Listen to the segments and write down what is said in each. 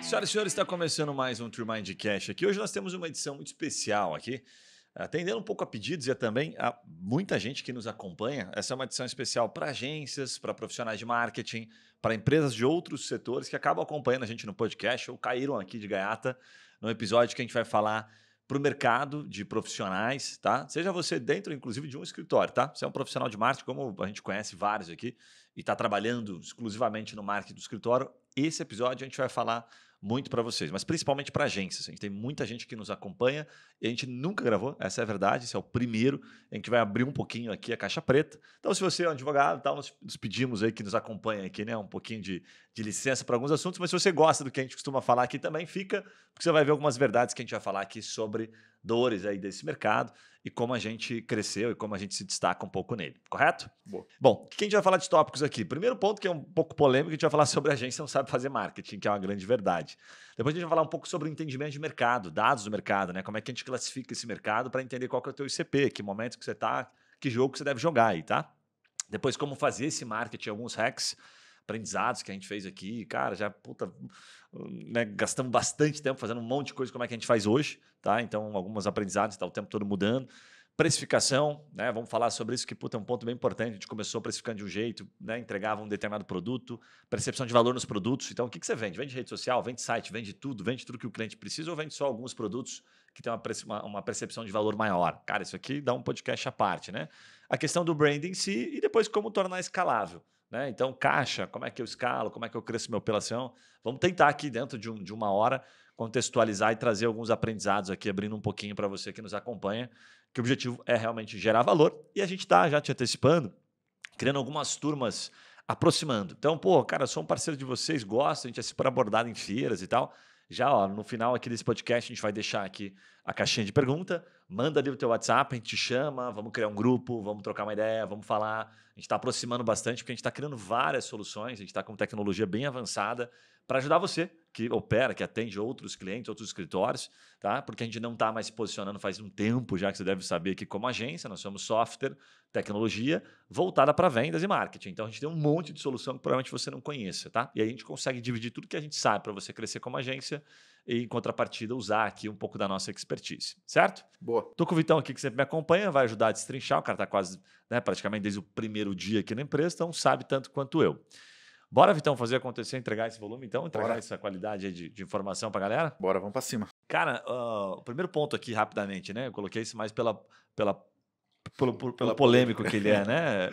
Senhoras e senhores, está começando mais um True Mindcast aqui. Hoje nós temos uma edição muito especial aqui, atendendo um pouco a pedidos e também a muita gente que nos acompanha. Essa é uma edição especial para agências, para profissionais de marketing, para empresas de outros setores que acabam acompanhando a gente no podcast ou caíram aqui de gaiata no episódio que a gente vai falar para o mercado de profissionais, tá? Seja você dentro, inclusive, de um escritório, tá? Você é um profissional de marketing, como a gente conhece vários aqui, e está trabalhando exclusivamente no marketing do escritório, esse episódio a gente vai falar muito para vocês, mas principalmente para agências. A gente tem muita gente que nos acompanha e a gente nunca gravou, essa é a verdade, esse é o primeiro. A gente vai abrir um pouquinho aqui a caixa preta. Então, se você é um advogado, tal, nós pedimos aí que nos acompanhe aqui, né, um pouquinho de licença para alguns assuntos, mas se você gosta do que a gente costuma falar aqui também, fica, porque você vai ver algumas verdades que a gente vai falar aqui sobre dores aí desse mercado e como a gente cresceu e como a gente se destaca um pouco nele, correto? Boa. Bom, o que a gente vai falar de tópicos aqui? Primeiro ponto, que é um pouco polêmico, a gente vai falar sobre a agência não sabe fazer marketing, que é uma grande verdade. Depois a gente vai falar um pouco sobre o entendimento de mercado, dados do mercado, né? Como é que a gente classifica esse mercado para entender qual que é o teu ICP, que momento que você está, que jogo que você deve jogar aí, tá? Depois, como fazer esse marketing, alguns hacks, aprendizados que a gente fez aqui. Cara, já, né, gastamos bastante tempo fazendo um monte de coisa como é que a gente faz hoje, tá? Então, alguns aprendizados, está o tempo todo mudando. Precificação, né? Vamos falar sobre isso, que é um ponto bem importante. A gente começou precificando de um jeito, né? Entregava um determinado produto, percepção de valor nos produtos. Então, o que você vende? Vende rede social, vende site, vende tudo que o cliente precisa ou vende só alguns produtos que tem uma percepção de valor maior? Cara, isso aqui dá um podcast à parte, né? A questão do branding em si e depois como tornar escalável. Né? Então, caixa, como é que eu escalo, como é que eu cresço minha operação. Vamos tentar aqui dentro de uma hora contextualizar e trazer alguns aprendizados aqui, abrindo um pouquinho para você que nos acompanha, que o objetivo é realmente gerar valor e a gente está já te antecipando, criando algumas turmas aproximando. Então, cara, eu sou um parceiro de vocês, gosto, a gente é super abordado em feiras e tal. Já ó, no final aqui desse podcast, a gente vai deixar aqui a caixinha de pergunta, manda ali o teu WhatsApp, a gente te chama, vamos criar um grupo, vamos trocar uma ideia, vamos falar. A gente está aproximando bastante, porque a gente está criando várias soluções, a gente está com tecnologia bem avançada para ajudar você que opera, que atende outros clientes, outros escritórios, tá? Porque a gente não está mais se posicionando faz um tempo já, que você deve saber que como agência, nós somos software, tecnologia, voltada para vendas e marketing. Então, a gente tem um monte de solução que provavelmente você não conheça, tá? E aí a gente consegue dividir tudo que a gente sabe para você crescer como agência e, em contrapartida, usar aqui um pouco da nossa expertise, certo? Boa. Tô com o Vitão aqui que sempre me acompanha, vai ajudar a destrinchar, o cara tá quase, né, praticamente desde o primeiro dia aqui na empresa, então sabe tanto quanto eu. Bora, Vitão, fazer acontecer, entregar esse volume, então? Entregar Bora. essa qualidade aí de informação pra galera? Bora, vamos pra cima. Cara, o primeiro ponto aqui, rapidamente, né? Eu coloquei isso mais pelo polêmico que ele é, né?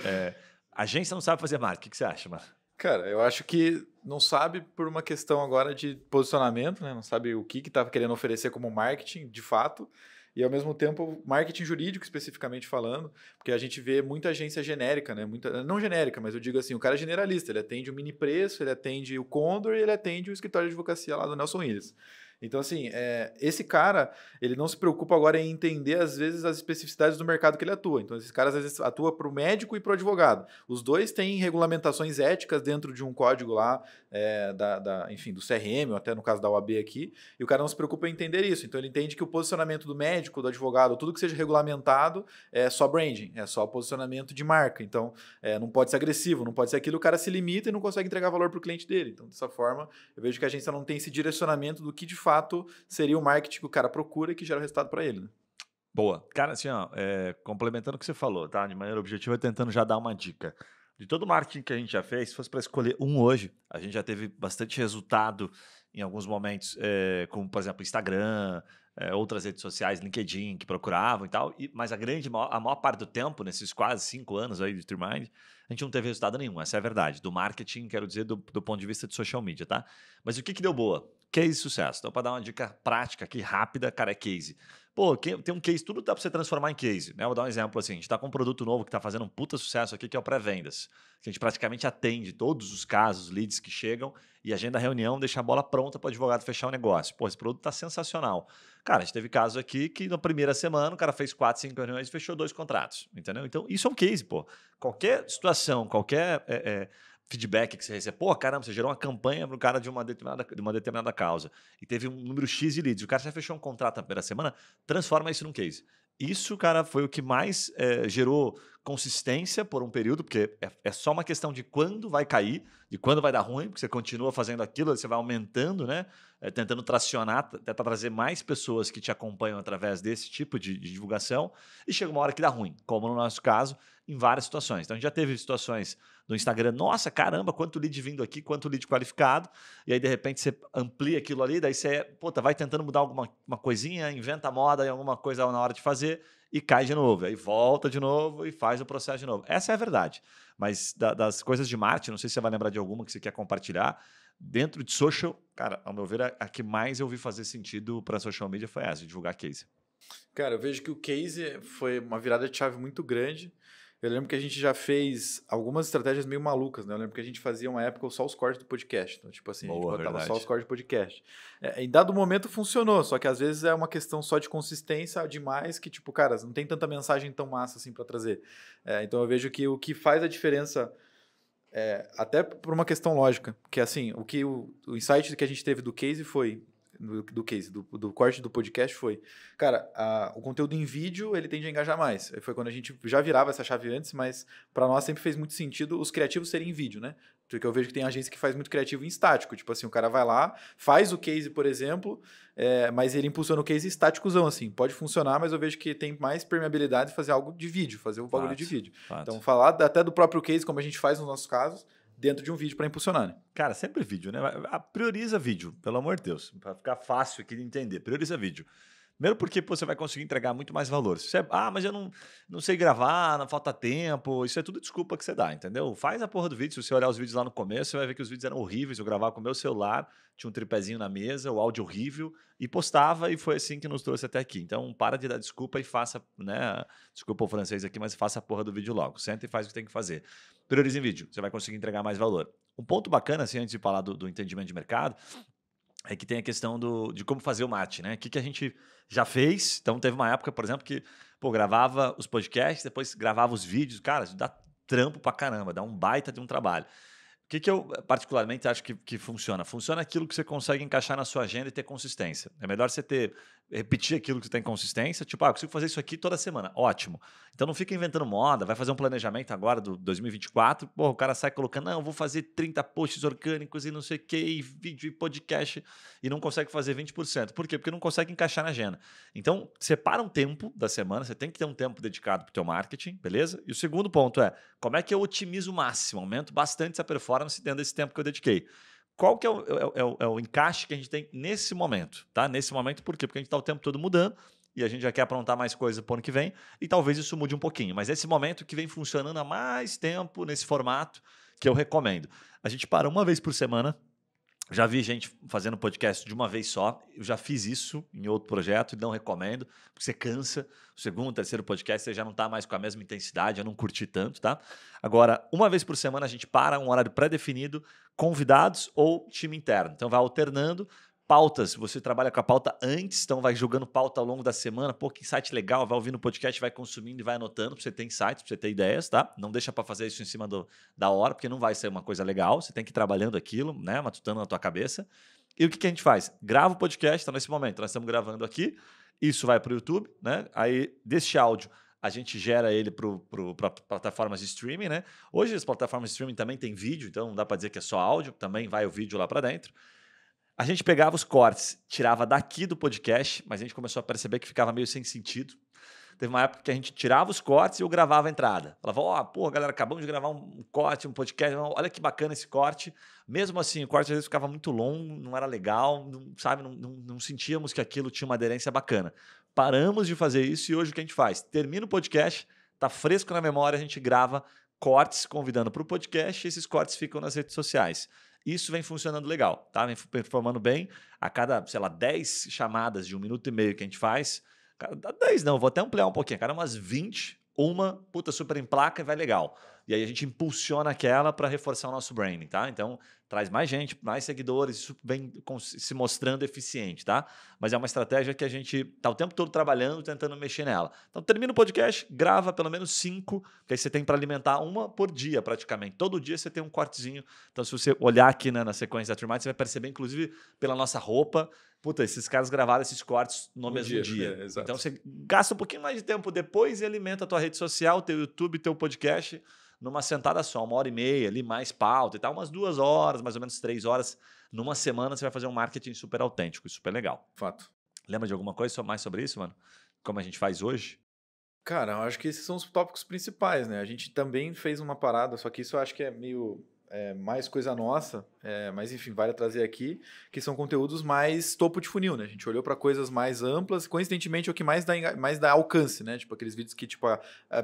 A agência não sabe fazer marketing. O que você acha, mano? Cara, eu acho que não sabe por uma questão agora de posicionamento, né? Não sabe o que tá querendo oferecer como marketing, de fato. E, ao mesmo tempo, marketing jurídico, especificamente falando, porque a gente vê muita agência genérica, né? Não genérica, mas eu digo assim, o cara é generalista. Ele atende o Mini Preço, ele atende o Condor e ele atende o escritório de advocacia lá do Nelson Williams. Então, assim, esse cara, ele não se preocupa agora em entender, às vezes, as especificidades do mercado que ele atua. Então, esse cara, às vezes, atua para o médico e para o advogado. Os dois têm regulamentações éticas dentro de um código lá, enfim, do CRM, ou até no caso da OAB aqui, e o cara não se preocupa em entender isso. Então, ele entende que o posicionamento do médico, do advogado, tudo que seja regulamentado, é só branding, é só posicionamento de marca. Então, não pode ser agressivo, não pode ser aquilo, o cara se limita e não consegue entregar valor para o cliente dele. Então, dessa forma, eu vejo que a agência não tem esse direcionamento do que, de fato, seria o marketing que o cara procura e que gera resultado para ele, né? Boa. Cara, assim, ó, complementando o que você falou, tá? De maneira objetiva, tentando já dar uma dica. De todo o marketing que a gente já fez, se fosse para escolher um hoje, a gente já teve bastante resultado em alguns momentos, como, por exemplo, Instagram, outras redes sociais, LinkedIn, que procuravam e tal, mas a maior parte do tempo, nesses quase 5 anos aí de TreeMind, a gente não teve resultado nenhum, essa é a verdade. Do marketing, quero dizer, do ponto de vista de social media, tá? Mas o que deu boa? Case sucesso. Então, para dar uma dica prática aqui, rápida, cara, é case. Tem um case, tudo dá para você transformar em case, né? Vou dar um exemplo assim, a gente está com um produto novo que está fazendo um puta sucesso aqui, que é o pré-vendas. Que a gente praticamente atende todos os casos, leads que chegam e agenda a reunião, deixa a bola pronta para o advogado fechar o negócio. Esse produto está sensacional. Cara, a gente teve casos aqui que na primeira semana o cara fez 4, 5 reuniões e fechou 2 contratos, entendeu? Então, isso é um case, Qualquer situação, qualquer feedback que você recebe, caramba, você gerou uma campanha para o cara de uma determinada causa e teve um número X de leads, o cara já fechou um contrato na primeira semana, transforma isso num case. Isso, cara, foi o que mais gerou consistência por um período, porque é só uma questão de quando vai cair, de quando vai dar ruim, porque você continua fazendo aquilo, você vai aumentando, né? Tentando tracionar, tentar trazer mais pessoas que te acompanham através desse tipo de divulgação, e chega uma hora que dá ruim, como no nosso caso, em várias situações. Então, a gente já teve situações do Instagram, nossa, caramba, quanto lead vindo aqui, quanto lead qualificado, e aí, de repente, você amplia aquilo ali, daí você vai tentando mudar alguma uma coisinha, inventa moda em alguma coisa na hora de fazer, e cai de novo. Aí volta de novo e faz o processo de novo. Essa é a verdade. Mas das coisas de marketing, não sei se você vai lembrar de alguma que você quer compartilhar. Dentro de social, cara, ao meu ver, a que mais eu vi fazer sentido para social media foi essa, divulgar case. Cara, eu vejo que o case foi uma virada de chave muito grande. Eu lembro que a gente já fez algumas estratégias meio malucas, né? Eu lembro que a gente fazia uma época só os cortes do podcast. Então, tipo assim, a gente Boa, botava só verdade. os cortes do podcast. Em dado momento funcionou, só que às vezes é uma questão só de consistência demais que, tipo, cara, não tem tanta mensagem tão massa assim para trazer. Então eu vejo que o que faz a diferença, até por uma questão lógica, que assim, o insight que a gente teve do case foi do corte do podcast foi, cara, o conteúdo em vídeo ele tende a engajar mais. Foi quando a gente já virava essa chave antes, mas para nós sempre fez muito sentido os criativos serem em vídeo, né? Porque eu vejo que tem agência que faz muito criativo em estático, tipo assim, o cara vai lá, faz o case, por exemplo, mas ele impulsiona o case estáticozão, assim, pode funcionar, mas eu vejo que tem mais permeabilidade de fazer algo de vídeo, fazer um bagulho de vídeo. Então, falar até do próprio case, como a gente faz nos nossos casos, dentro de um vídeo para impulsionar, né? Cara, sempre vídeo, né? Prioriza vídeo, pelo amor de Deus. Para ficar fácil aqui de entender. Prioriza vídeo. Primeiro porque você vai conseguir entregar muito mais valor. Se você, mas eu não sei gravar, não falta tempo. Isso é tudo desculpa que você dá, entendeu? Faz a porra do vídeo. Se você olhar os vídeos lá no começo, você vai ver que os vídeos eram horríveis. Eu gravava com o meu celular, tinha um tripézinho na mesa, o áudio horrível, e postava, e foi assim que nos trouxe até aqui. Então, para de dar desculpa e faça, né? Desculpa o francês aqui, mas faça a porra do vídeo logo. Senta e faz o que tem que fazer. Priorize em vídeo, você vai conseguir entregar mais valor. Um ponto bacana, assim, antes de falar do entendimento de mercado, é que tem a questão de como fazer o match, né? O que a gente já fez. Então, teve uma época, por exemplo, que gravava os podcasts, depois gravava os vídeos. Cara, isso dá trampo pra caramba, dá um baita de um trabalho. O que eu particularmente acho que funciona? Funciona aquilo que você consegue encaixar na sua agenda e ter consistência. É melhor você repetir aquilo que você tem consistência, tipo, eu consigo fazer isso aqui toda semana. Ótimo. Então não fica inventando moda, vai fazer um planejamento agora do 2024, o cara sai colocando, não, eu vou fazer 30 posts orgânicos e não sei o que, e vídeo e podcast, e não consegue fazer 20%. Por quê? Porque não consegue encaixar na agenda. Então, separa um tempo da semana, você tem que ter um tempo dedicado para o teu marketing, beleza? E o segundo ponto é, como é que eu otimizo o máximo, aumento bastante essa performance dentro desse tempo que eu dediquei? Qual que é o encaixe que a gente tem nesse momento? Tá? Nesse momento, por quê? Porque a gente está o tempo todo mudando e a gente já quer aprontar mais coisa para o ano que vem e talvez isso mude um pouquinho. Mas esse momento que vem funcionando há mais tempo nesse formato que eu recomendo. A gente para uma vez por semana. Já vi gente fazendo podcast de uma vez só. Eu já fiz isso em outro projeto e não recomendo, porque você cansa. O segundo, terceiro podcast, você já não está mais com a mesma intensidade, eu não curti tanto, tá? Agora, uma vez por semana, a gente para um horário pré-definido, convidados ou time interno. Então, vai alternando. Pautas, você trabalha com a pauta antes, então vai jogando pauta ao longo da semana. Pô, que insight legal, vai ouvindo o podcast, vai consumindo e vai anotando para você ter insights, para você ter ideias, tá? Não deixa para fazer isso em cima da hora, porque não vai ser uma coisa legal. Você tem que ir trabalhando aquilo, né? Matutando na tua cabeça. E o que a gente faz? Grava o podcast, então nesse momento nós estamos gravando aqui, isso vai para o YouTube, né? Aí deste áudio a gente gera ele para plataformas de streaming, né? Hoje as plataformas de streaming também tem vídeo, então não dá para dizer que é só áudio, também vai o vídeo lá para dentro. A gente pegava os cortes, tirava daqui do podcast, mas a gente começou a perceber que ficava meio sem sentido. Teve uma época que a gente tirava os cortes e eu gravava a entrada. Falava, pô, galera, acabamos de gravar um corte, um podcast, olha que bacana esse corte. Mesmo assim, o corte às vezes ficava muito longo, não era legal, não sentíamos que aquilo tinha uma aderência bacana. Paramos de fazer isso e hoje o que a gente faz? Termina o podcast, tá fresco na memória, a gente grava cortes convidando para o podcast e esses cortes ficam nas redes sociais. Isso vem funcionando legal, tá? Vem performando bem. A cada, 10 chamadas de 1 minuto e meio que a gente faz, 10 não, vou até ampliar um pouquinho. A cada umas 20, uma puta super em placa e vai legal. e aí a gente impulsiona aquela para reforçar o nosso branding, tá? Então, traz mais gente, mais seguidores, isso vem se mostrando eficiente, tá? Mas é uma estratégia que a gente tá o tempo todo trabalhando, tentando mexer nela. Então, termina o podcast, grava pelo menos 5, que aí você tem para alimentar uma por dia, praticamente. Todo dia você tem um cortezinho. Então, se você olhar aqui, né, na sequência da Trimite, você vai perceber, inclusive, pela nossa roupa, puta, esses caras gravaram esses cortes no mesmo dia. Então, você gasta um pouquinho mais de tempo depois e alimenta a tua rede social, teu YouTube, teu podcast, numa sentada só, 1h30 ali, mais pauta e tal, umas 2 horas, mais ou menos 3 horas. Numa semana você vai fazer um marketing super autêntico, super legal. Fato. Lembra de alguma coisa mais sobre isso, mano? Como a gente faz hoje? Cara, eu acho que esses são os tópicos principais, né? A gente também fez uma parada, só que isso eu acho que é meio mais coisa nossa, mas enfim, vale trazer aqui, que são conteúdos mais topo de funil, né? A gente olhou para coisas mais amplas, coincidentemente é o que mais dá alcance, né? Tipo aqueles vídeos que tipo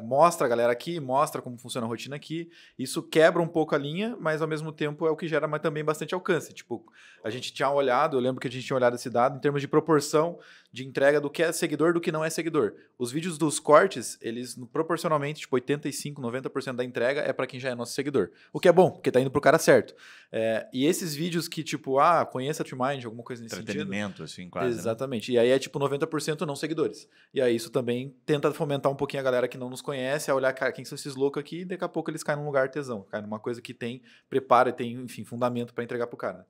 mostra a galera aqui, mostra como funciona a rotina aqui. Isso quebra um pouco a linha, mas ao mesmo tempo é o que gera também bastante alcance. Tipo, a gente tinha olhado, eu lembro que a gente tinha olhado esse dado em termos de proporção de entrega do que é seguidor do que não é seguidor. Os vídeos dos cortes, eles proporcionalmente, tipo 85, 90% da entrega é para quem já é nosso seguidor. O que é bom, porque tá indo pro cara certo. E esses vídeos que, tipo, conheça a TreeMind, alguma coisa nesse sentido. Entretenimento, assim, quase. Exatamente. Né? E aí é tipo 90% não seguidores. E aí isso também tenta fomentar um poupouquinho a galera que não nos conhece, a olhar, cara, quem são esses loucos aqui, e daqui a pouco eles caem num lugar artesão, caem numa coisa que tem preparo e tem, enfim, fundamento para entregar pro cara.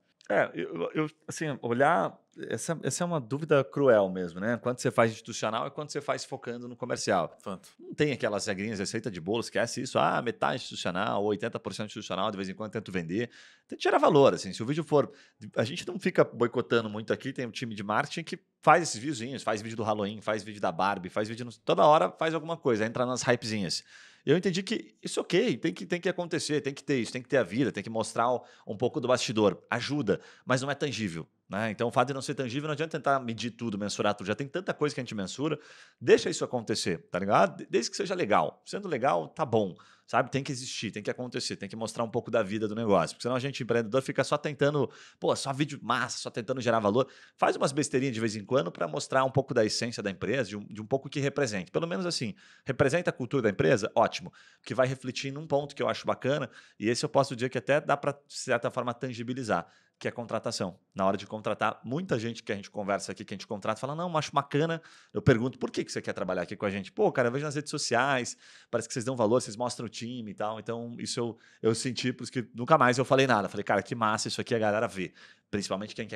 Assim, olhar. Essa é uma dúvida cruel mesmo, né? Quanto você faz institucional e quanto você faz focando no comercial. Fato. Não tem aquelas regrinhas, receita de bolo, esquece isso. Metade institucional, 80% institucional, de vez em quando tento vender. Tem que tirar valor, assim. Se o vídeo for. A gente não fica boicotando muito aqui, tem um time de marketing que faz esses videozinhos, faz vídeo do Halloween, faz vídeo da Barbie, faz vídeo. Toda hora faz alguma coisa, entra nas hypezinhas. Eu entendi que isso ok, tem que acontecer, tem que ter isso, tem que ter a vida, tem que mostrar um pouco do bastidor. Ajuda, mas não é tangível. Né? Então, o fato de não ser tangível, não adianta tentar medir tudo, mensurar tudo. Já tem tanta coisa que a gente mensura. Deixa isso acontecer, tá ligado? Desde que seja legal. Sendo legal, tá bom. Sabe? Tem que existir, tem que acontecer, tem que mostrar um pouco da vida do negócio. Porque senão a gente, empreendedor, fica só tentando, só vídeo massa, só tentando gerar valor. Faz umas besteirinhas de vez em quando para mostrar um pouco da essência da empresa, de um pouco que represente. Pelo menos assim, representa a cultura da empresa? Ótimo. Que vai refletir num ponto que eu acho bacana, e esse eu posso dizer que até dá para, de certa forma, tangibilizar, que é contratação. Na hora de contratar, muita gente que a gente conversa aqui, que a gente contrata, fala, não, acho bacana. Eu pergunto, por que você quer trabalhar aqui com a gente? Pô, cara, eu vejo nas redes sociais, parece que vocês dão valor, vocês mostram o time e tal. Então, isso eu senti, por isso que nunca mais eu falei nada. Falei, cara, que massa, isso aqui a galera vê. Principalmente quem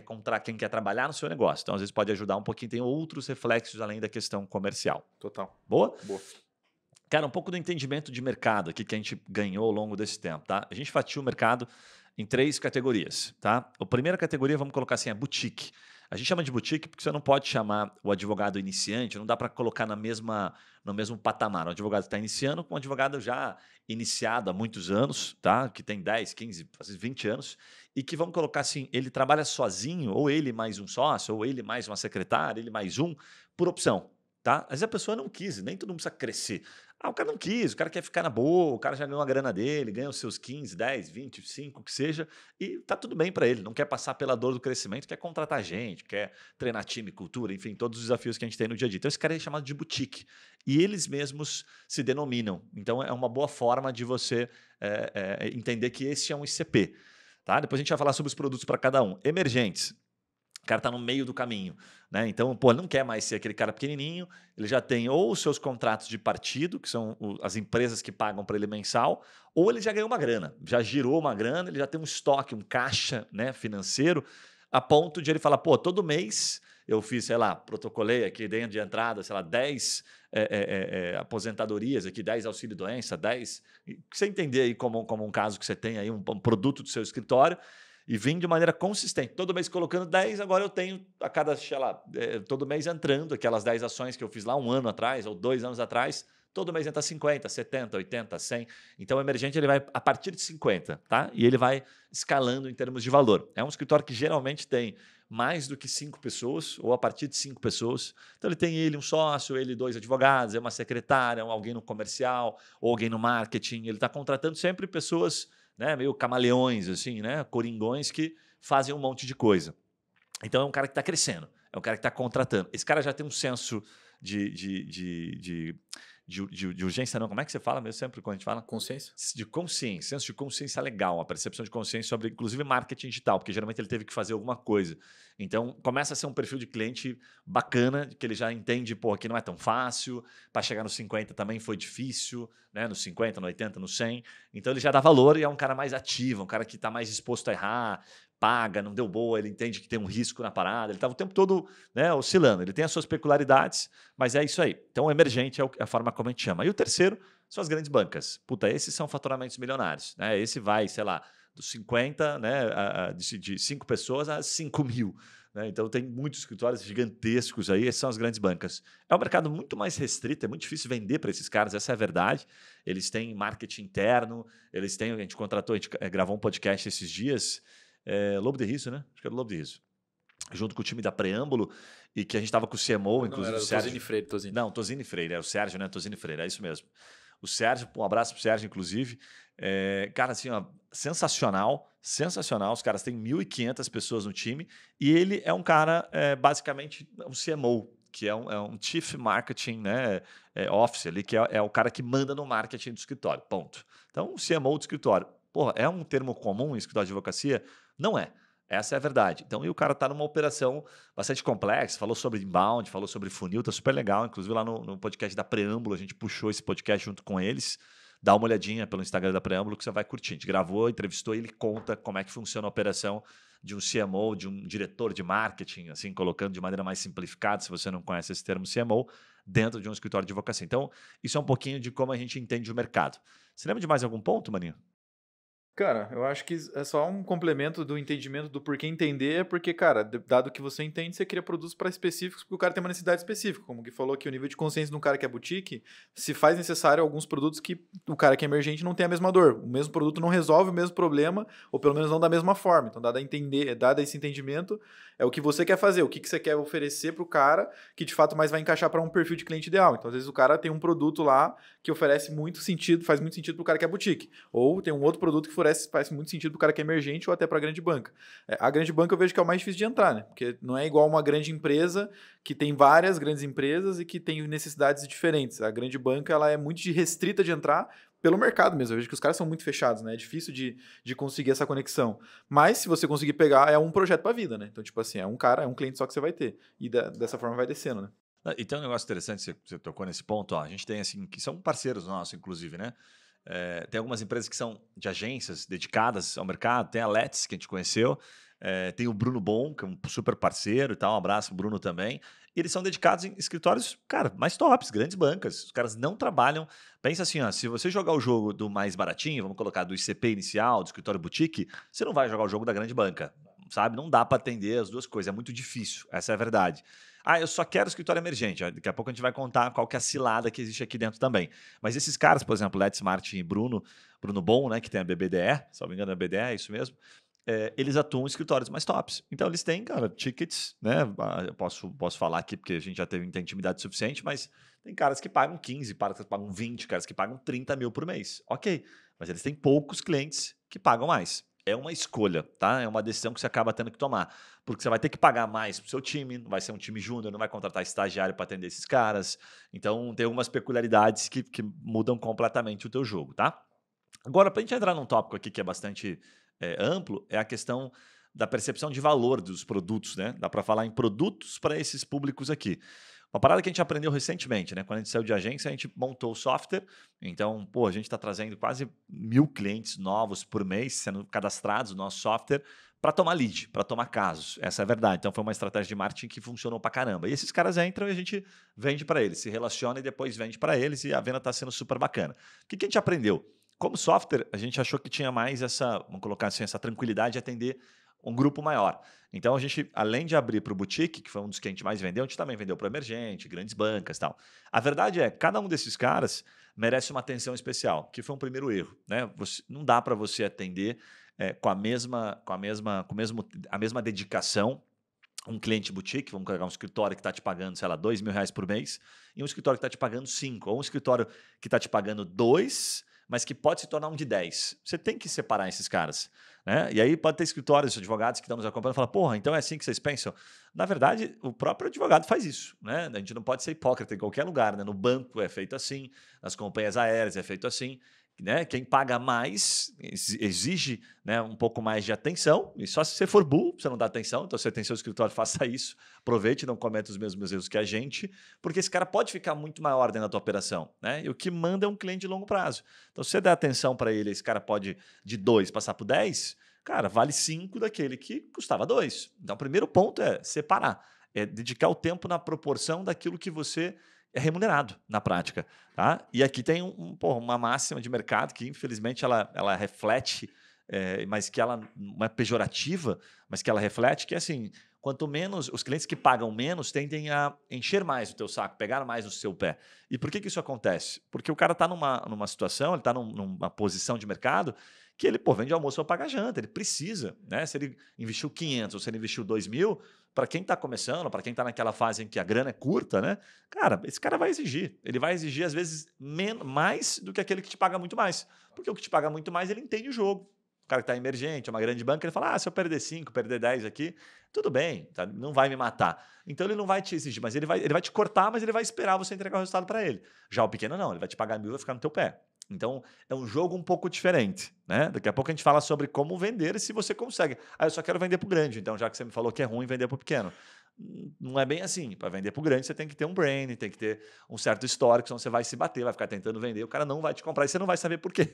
quer trabalhar no seu negócio. Então, às vezes pode ajudar um pouquinho, tem outros reflexos além da questão comercial. Total. Boa? Boa. Cara, um pouco do entendimento de mercado aqui que a gente ganhou ao longo desse tempo, tá? A gente fatia o mercado em 3 categorias, tá? A primeira categoria, vamos colocar assim, é boutique. A gente chama de boutique porque você não pode chamar o advogado iniciante, não dá para colocar no mesmo patamar. O advogado que está iniciando com um advogado já iniciado há muitos anos, tá? Que tem 10, 15, às vezes 20 anos, e que vamos colocar assim, ele trabalha sozinho, ou ele mais um sócio, ou ele mais uma secretária, ele mais um, por opção. Tá? Às vezes a pessoa não quis, nem todo mundo precisa crescer. O cara não quis, o cara quer ficar na boa, o cara já ganhou a grana dele, ganha os seus 15, 10, 20, 5, o que seja, e tá tudo bem para ele. Não quer passar pela dor do crescimento, quer contratar gente, quer treinar time, cultura, enfim, todos os desafios que a gente tem no dia a dia. Então esse cara é chamado de boutique. E eles mesmos se denominam. Então é uma boa forma de você entender que esse é um ICP. Tá? Depois a gente vai falar sobre os produtos para cada um. Emergentes. O cara está no meio do caminho. Né? Então, ele não quer mais ser aquele cara pequenininho, ele já tem ou os seus contratos de partido, que são as empresas que pagam para ele mensal, ou ele já ganhou uma grana, já girou uma grana, ele já tem um estoque, um caixa, né, financeiro, a ponto de ele falar, todo mês eu fiz, sei lá, protocolei aqui dentro de entrada, sei lá, 10 aposentadorias aqui, 10 auxílio-doença, 10... Você entender aí como um caso que você tem aí, um produto do seu escritório, e vim de maneira consistente. Todo mês colocando 10, agora eu tenho a cada, sei lá, todo mês entrando aquelas 10 ações que eu fiz lá 1 ano atrás ou 2 anos atrás, todo mês entra 50, 70, 80, 100. Então o emergente ele vai a partir de 50, tá? E ele vai escalando em termos de valor. É um escritório que geralmente tem mais do que 5 pessoas ou a partir de 5 pessoas. Então ele tem um sócio, 2 advogados, uma secretária, alguém no comercial, ou alguém no marketing. Ele está contratando sempre pessoas, né, meio camaleões, assim, né, coringões que fazem um monte de coisa. Então é um cara que está crescendo, é um cara que está contratando. Esse cara já tem um senso de de urgência, não. Como é que você fala mesmo sempre quando a gente fala? Consciência? De consciência, senso de consciência legal, uma percepção de consciência sobre, inclusive, marketing digital, porque geralmente ele teve que fazer alguma coisa. Então, começa a ser um perfil de cliente bacana, que ele já entende, pô, aqui não é tão fácil, para chegar nos 50 também foi difícil, né? Nos 50, no 80, no 100. Então, ele já dá valor e é um cara mais ativo, um cara que está mais disposto a errar, paga, não deu boa, ele entende que tem um risco na parada, ele estava o tempo todo, né, oscilando. Ele tem as suas peculiaridades, mas é isso aí. Então, o emergente é a forma como a gente chama. E o terceiro são as grandes bancas. Puta, esses são faturamentos milionários. Né? Esse vai, sei lá, dos 50, né, de 5 pessoas a 5 mil. Né? Então, tem muitos escritórios gigantescos aí, essas são as grandes bancas. É um mercado muito mais restrito, é muito difícil vender para esses caras, essa é a verdade. Eles têm marketing interno, eles têm, a gente contratou, a gente gravou um podcast esses dias, Lobo de Riso, né? Acho que era o Lobo de Riso. Junto com o time da Preâmbulo, e que a gente estava com o CMO, inclusive era o Sérgio. Tosini Freire, Tosini. Não, Tosini Freire, é o Sérgio, né? Tosini Freire, é isso mesmo. O Sérgio, um abraço pro Sérgio, inclusive. Cara, assim, ó, sensacional, sensacional. Os caras têm 1.500 pessoas no time e ele é um cara, basicamente, um CMO, que é um Chief Marketing, né, Officer, ali, que é o cara que manda no marketing do escritório, ponto. Então, o CMO do escritório. Porra, é um termo comum em escritório de advocacia? Não é. Essa é a verdade. Então, e o cara está numa operação bastante complexa, falou sobre inbound, falou sobre funil, tá super legal. Inclusive, lá no podcast da Preâmbulo, a gente puxou esse podcast junto com eles. Dá uma olhadinha pelo Instagram da Preâmbulo que você vai curtir. A gente gravou, entrevistou e ele conta como é que funciona a operação de um CMO, de um diretor de marketing, assim, colocando de maneira mais simplificada, se você não conhece esse termo CMO, dentro de um escritório de advocacia. Então, isso é um pouquinho de como a gente entende o mercado. Você lembra de mais algum ponto, Maninho? Cara, eu acho que é só um complemento do entendimento do porquê entender, é porque, cara, dado que você entende, você cria produtos para específicos, porque o cara tem uma necessidade específica. Como que falou que o nível de consciência de um cara que é boutique, se faz necessário alguns produtos que o cara que é emergente não tem a mesma dor. O mesmo produto não resolve o mesmo problema, ou pelo menos não da mesma forma. Então, dado esse entendimento, é o que você quer fazer, o que você quer oferecer para o cara, que de fato mais vai encaixar para um perfil de cliente ideal. Então, às vezes o cara tem um produto lá que oferece muito sentido, faz muito sentido para o cara que é boutique. Ou tem um outro produto que faz muito sentido para o cara que é emergente ou até para a grande banca. A grande banca eu vejo que é o mais difícil de entrar, né? Porque não é igual uma grande empresa que tem várias grandes empresas e que tem necessidades diferentes. A grande banca ela é muito restrita de entrar pelo mercado mesmo. Eu vejo que os caras são muito fechados, né? É difícil de conseguir essa conexão. Mas se você conseguir pegar, é um projeto para a vida, né? Então, tipo assim, é um cara, é um cliente só que você vai ter. E dessa forma vai descendo, né? E tem um negócio interessante, você tocou nesse ponto, ó, a gente tem assim, que são parceiros nossos, inclusive, né? Tem algumas empresas que são de agências dedicadas ao mercado, tem a Let's, que a gente conheceu, tem o Bruno Bon, que é um super parceiro e tal, um abraço pro Bruno também. E eles são dedicados em escritórios, cara, mais tops, grandes bancas. Os caras não trabalham. Pensa assim, ó, se você jogar o jogo do mais baratinho, vamos colocar do ICP inicial, do escritório boutique, você não vai jogar o jogo da grande banca, sabe? Não dá para atender as duas coisas, é muito difícil, essa é a verdade. Ah, eu só quero escritório emergente. Daqui a pouco a gente vai contar qual que é a cilada que existe aqui dentro também. Mas esses caras, por exemplo, Let's Martin e Bruno Bon, né, que tem a BBDE, se não me engano é a BBDE, é isso mesmo, eles atuam em escritórios mais tops. Então eles têm, cara, tickets, né? Eu posso falar aqui porque a gente já teve intimidade suficiente, mas tem caras que pagam 15, caras que pagam 20, caras que pagam 30 mil por mês. Ok, mas eles têm poucos clientes que pagam mais. É uma escolha, tá? É uma decisão que você acaba tendo que tomar. Porque você vai ter que pagar mais pro seu time, não vai ser um time júnior, não vai contratar estagiário para atender esses caras. Então, tem algumas peculiaridades que mudam completamente o teu jogo, tá? Agora, para a gente entrar num tópico aqui que é bastante amplo, é a questão da percepção de valor dos produtos, né? Dá para falar em produtos para esses públicos aqui. Uma parada que a gente aprendeu recentemente, né? Quando a gente saiu de agência, a gente montou o software. Então, pô, a gente está trazendo quase 1.000 clientes novos por mês sendo cadastrados no nosso software para tomar lead, para tomar casos. Essa é a verdade. Então, foi uma estratégia de marketing que funcionou para caramba. E esses caras entram e a gente vende para eles, se relaciona e depois vende para eles e a venda está sendo super bacana. O que a gente aprendeu? Como software, a gente achou que tinha mais essa, vamos colocar assim, essa tranquilidade de atender um grupo maior. Então, a gente, além de abrir para o boutique, que foi um dos que a gente mais vendeu, a gente também vendeu para o emergente, grandes bancas e tal. A verdade é, cada um desses caras merece uma atenção especial, que foi um primeiro erro. Né? Não dá para você atender com a mesma dedicação um cliente boutique, vamos pegar um escritório que está te pagando, sei lá, R$2.000 por mês, e um escritório que está te pagando 5, ou um escritório que está te pagando 2, mas que pode se tornar um de 10. Você tem que separar esses caras. Né? E aí pode ter escritórios, advogados que estão nos acompanhando e falam, porra, então é assim que vocês pensam? Na verdade, o próprio advogado faz isso. Né? A gente não pode ser hipócrita em qualquer lugar. Né? No banco é feito assim, nas companhias aéreas é feito assim. Né? Quem paga mais exige, né, um pouco mais de atenção, e só se você for burro, você não dá atenção, então você tem seu escritório, faça isso, aproveite, não cometa os mesmos erros que a gente, porque esse cara pode ficar muito maior dentro da tua operação, né? E o que manda é um cliente de longo prazo. Então, se você der atenção para ele, esse cara pode de 2 passar por 10, cara, vale 5 daquele que custava 2. Então, o primeiro ponto é separar, é dedicar o tempo na proporção daquilo que você é remunerado na prática. Tá? E aqui tem uma máxima de mercado que, infelizmente, ela reflete, mas que ela não é pejorativa, mas que ela reflete que, assim, quanto menos, os clientes que pagam menos tendem a encher mais o teu saco, pegar mais no seu pé. E por que isso acontece? Porque o cara está numa situação, ele está numa posição de mercado que ele vende almoço ou paga janta, ele precisa. Né? Se ele investiu 500 ou se ele investiu 2.000, para quem está começando, para quem está naquela fase em que a grana é curta, né? Cara, esse cara vai exigir. Ele vai exigir, às vezes, mais do que aquele que te paga muito mais. Porque o que te paga muito mais, ele entende o jogo. O cara que está emergente, é uma grande banca, ele fala, se eu perder 5, perder 10 aqui, tudo bem, tá? Não vai me matar. Então ele não vai te exigir, mas ele vai te cortar, mas ele vai esperar você entregar o resultado para ele. Já o pequeno não, ele vai te pagar 1.000 e vai ficar no teu pé. Então, é um jogo um pouco diferente. Né? Daqui a pouco a gente fala sobre como vender e se você consegue. Eu só quero vender para o grande, então já que você me falou que é ruim vender para o pequeno. Não é bem assim. Para vender para o grande, você tem que ter um brand, tem que ter um certo histórico, senão você vai se bater, vai ficar tentando vender, o cara não vai te comprar e você não vai saber por quê.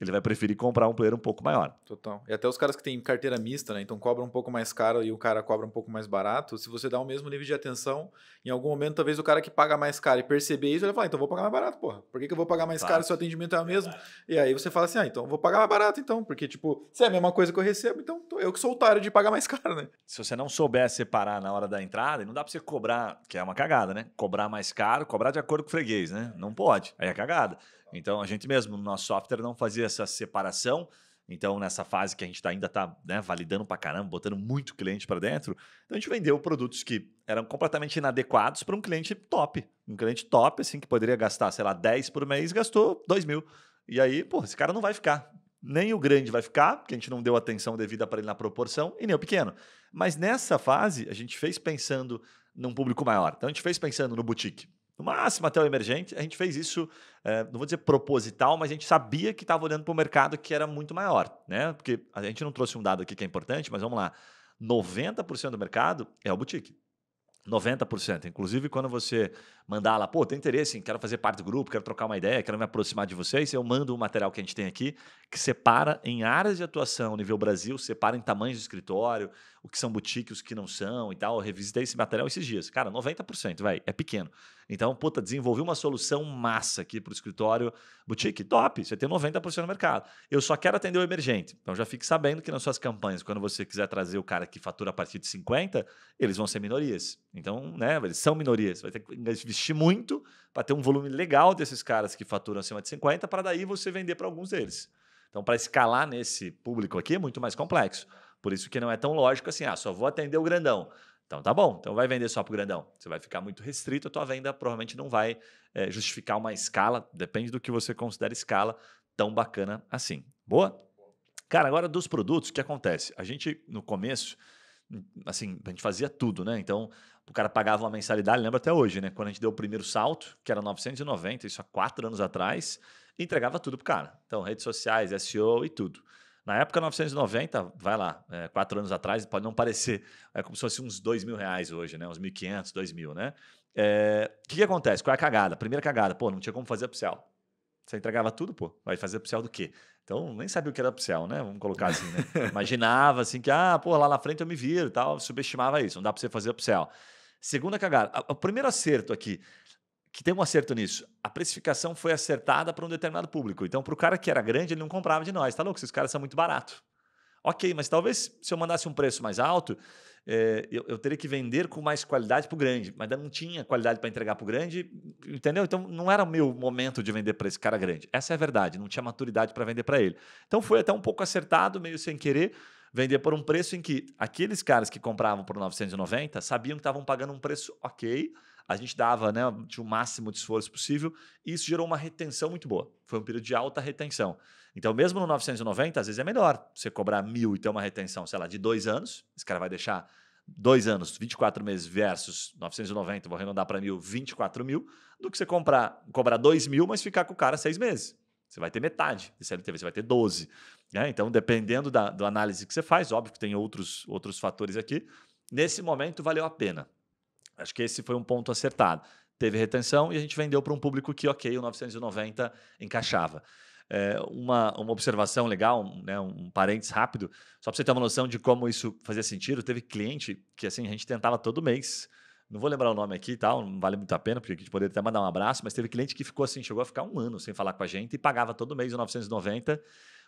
Ele vai preferir comprar um player um pouco maior. Total. E até os caras que têm carteira mista, né? Então cobra um pouco mais caro e o cara cobra um pouco mais barato. Se você dá o mesmo nível de atenção, em algum momento, talvez o cara que paga mais caro e perceber isso, ele vai falar, então vou pagar mais barato, porra. Por que eu vou pagar mais caro se o atendimento é o mesmo? E aí você fala assim, então vou pagar mais barato, então. Porque, tipo, se é a mesma coisa que eu recebo, então eu que sou otário de pagar mais caro, né? Se você não souber separar na hora da entrada, não dá para você cobrar, que é uma cagada, né? Cobrar mais caro, cobrar de acordo com o freguês, né? Não pode, aí é cagada. Então, a gente mesmo, no nosso software, não fazia essa separação. Então, nessa fase que a gente ainda está, né, validando para caramba, botando muito cliente para dentro, então a gente vendeu produtos que eram completamente inadequados para um cliente top. Um cliente top, assim, que poderia gastar, sei lá, 10 por mês, gastou 2.000. E aí, esse cara não vai ficar. Nem o grande vai ficar, porque a gente não deu atenção devida para ele na proporção, e nem o pequeno. Mas nessa fase, a gente fez pensando num público maior. Então, a gente fez pensando no boutique. No máximo até o emergente, a gente fez isso, não vou dizer proposital, mas a gente sabia que estava olhando para o mercado que era muito maior. Né? Porque a gente não trouxe um dado aqui que é importante, mas vamos lá. 90% do mercado é o boutique. 90%. Inclusive, quando você mandar lá, tem interesse em quero fazer parte do grupo, quero trocar uma ideia, quero me aproximar de vocês, eu mando o material que a gente tem aqui, que separa em áreas de atuação nível Brasil, separa em tamanhos de escritório, o que são boutiques, os que não são e tal. Eu revisitei esse material esses dias. Cara, 90%, é pequeno. Então, desenvolvi uma solução massa aqui para o escritório boutique, top, você tem 90% no mercado. Eu só quero atender o emergente. Então, já fique sabendo que nas suas campanhas, quando você quiser trazer o cara que fatura a partir de 50, eles vão ser minorias. Então, né, eles são minorias. Você vai ter que investir muito para ter um volume legal desses caras que faturam acima de 50, para daí você vender para alguns deles. Então, para escalar nesse público aqui é muito mais complexo. Por isso que não é tão lógico assim, só vou atender o grandão. Então tá bom, então vai vender só para o grandão. Você vai ficar muito restrito, a tua venda provavelmente não vai justificar uma escala, depende do que você considera escala, tão bacana assim. Boa? Cara, agora dos produtos, o que acontece? A gente, no começo, assim, a gente fazia tudo, né? Então, o cara pagava uma mensalidade, lembra até hoje, né? Quando a gente deu o primeiro salto, que era 990, isso há 4 anos atrás, e entregava tudo pro cara. Então, redes sociais, SEO e tudo. Na época, 990, vai lá, 4 anos atrás, pode não parecer, é como se fosse uns R$2.000 hoje, né? Uns 1.500, 2.000, né? O que acontece? Qual é a cagada? Primeira cagada, não tinha como fazer upsell. Você entregava tudo, vai fazer upsell do quê? Então, nem sabia o que era upsell, né? Vamos colocar assim, né? Imaginava assim que, lá na frente eu me viro e tal, subestimava isso, não dá para você fazer upsell. Segunda cagada, o primeiro acerto aqui, que tem um acerto nisso, a precificação foi acertada para um determinado público. Então, para o cara que era grande, ele não comprava de nós. Tá louco? Esses caras são muito baratos. Ok, mas talvez se eu mandasse um preço mais alto, eu teria que vender com mais qualidade para o grande, mas ainda não tinha qualidade para entregar para o grande, entendeu? Então não era o meu momento de vender para esse cara grande. Essa é a verdade, não tinha maturidade para vender para ele. Então foi até um pouco acertado, meio sem querer, vender por um preço em que aqueles caras que compravam por 990 sabiam que estavam pagando um preço ok, a gente dava, né, tinha o máximo de esforço possível, e isso gerou uma retenção muito boa. Foi um período de alta retenção. Então, mesmo no 990, às vezes é melhor você cobrar 1.000 e ter uma retenção, sei lá, de 2 anos. Esse cara vai deixar 2 anos, 24 meses versus 990, vou arredondar para 1.000, 24 mil, do que você cobrar 2.000, mas ficar com o cara 6 meses. Você vai ter metade de CLTV, você vai ter 12. Né? Então, dependendo da análise que você faz, óbvio que tem outros fatores aqui, nesse momento valeu a pena. Acho que esse foi um ponto acertado. Teve retenção e a gente vendeu para um público que, ok, o 990 encaixava. Uma observação legal, um parênteses rápido, só para você ter uma noção de como isso fazia sentido. Teve cliente que assim, a gente tentava todo mês, não vou lembrar o nome aqui e tal, não vale muito a pena, porque a gente poderia até mandar um abraço, mas teve cliente que ficou assim, chegou a ficar 1 ano sem falar com a gente e pagava todo mês o 990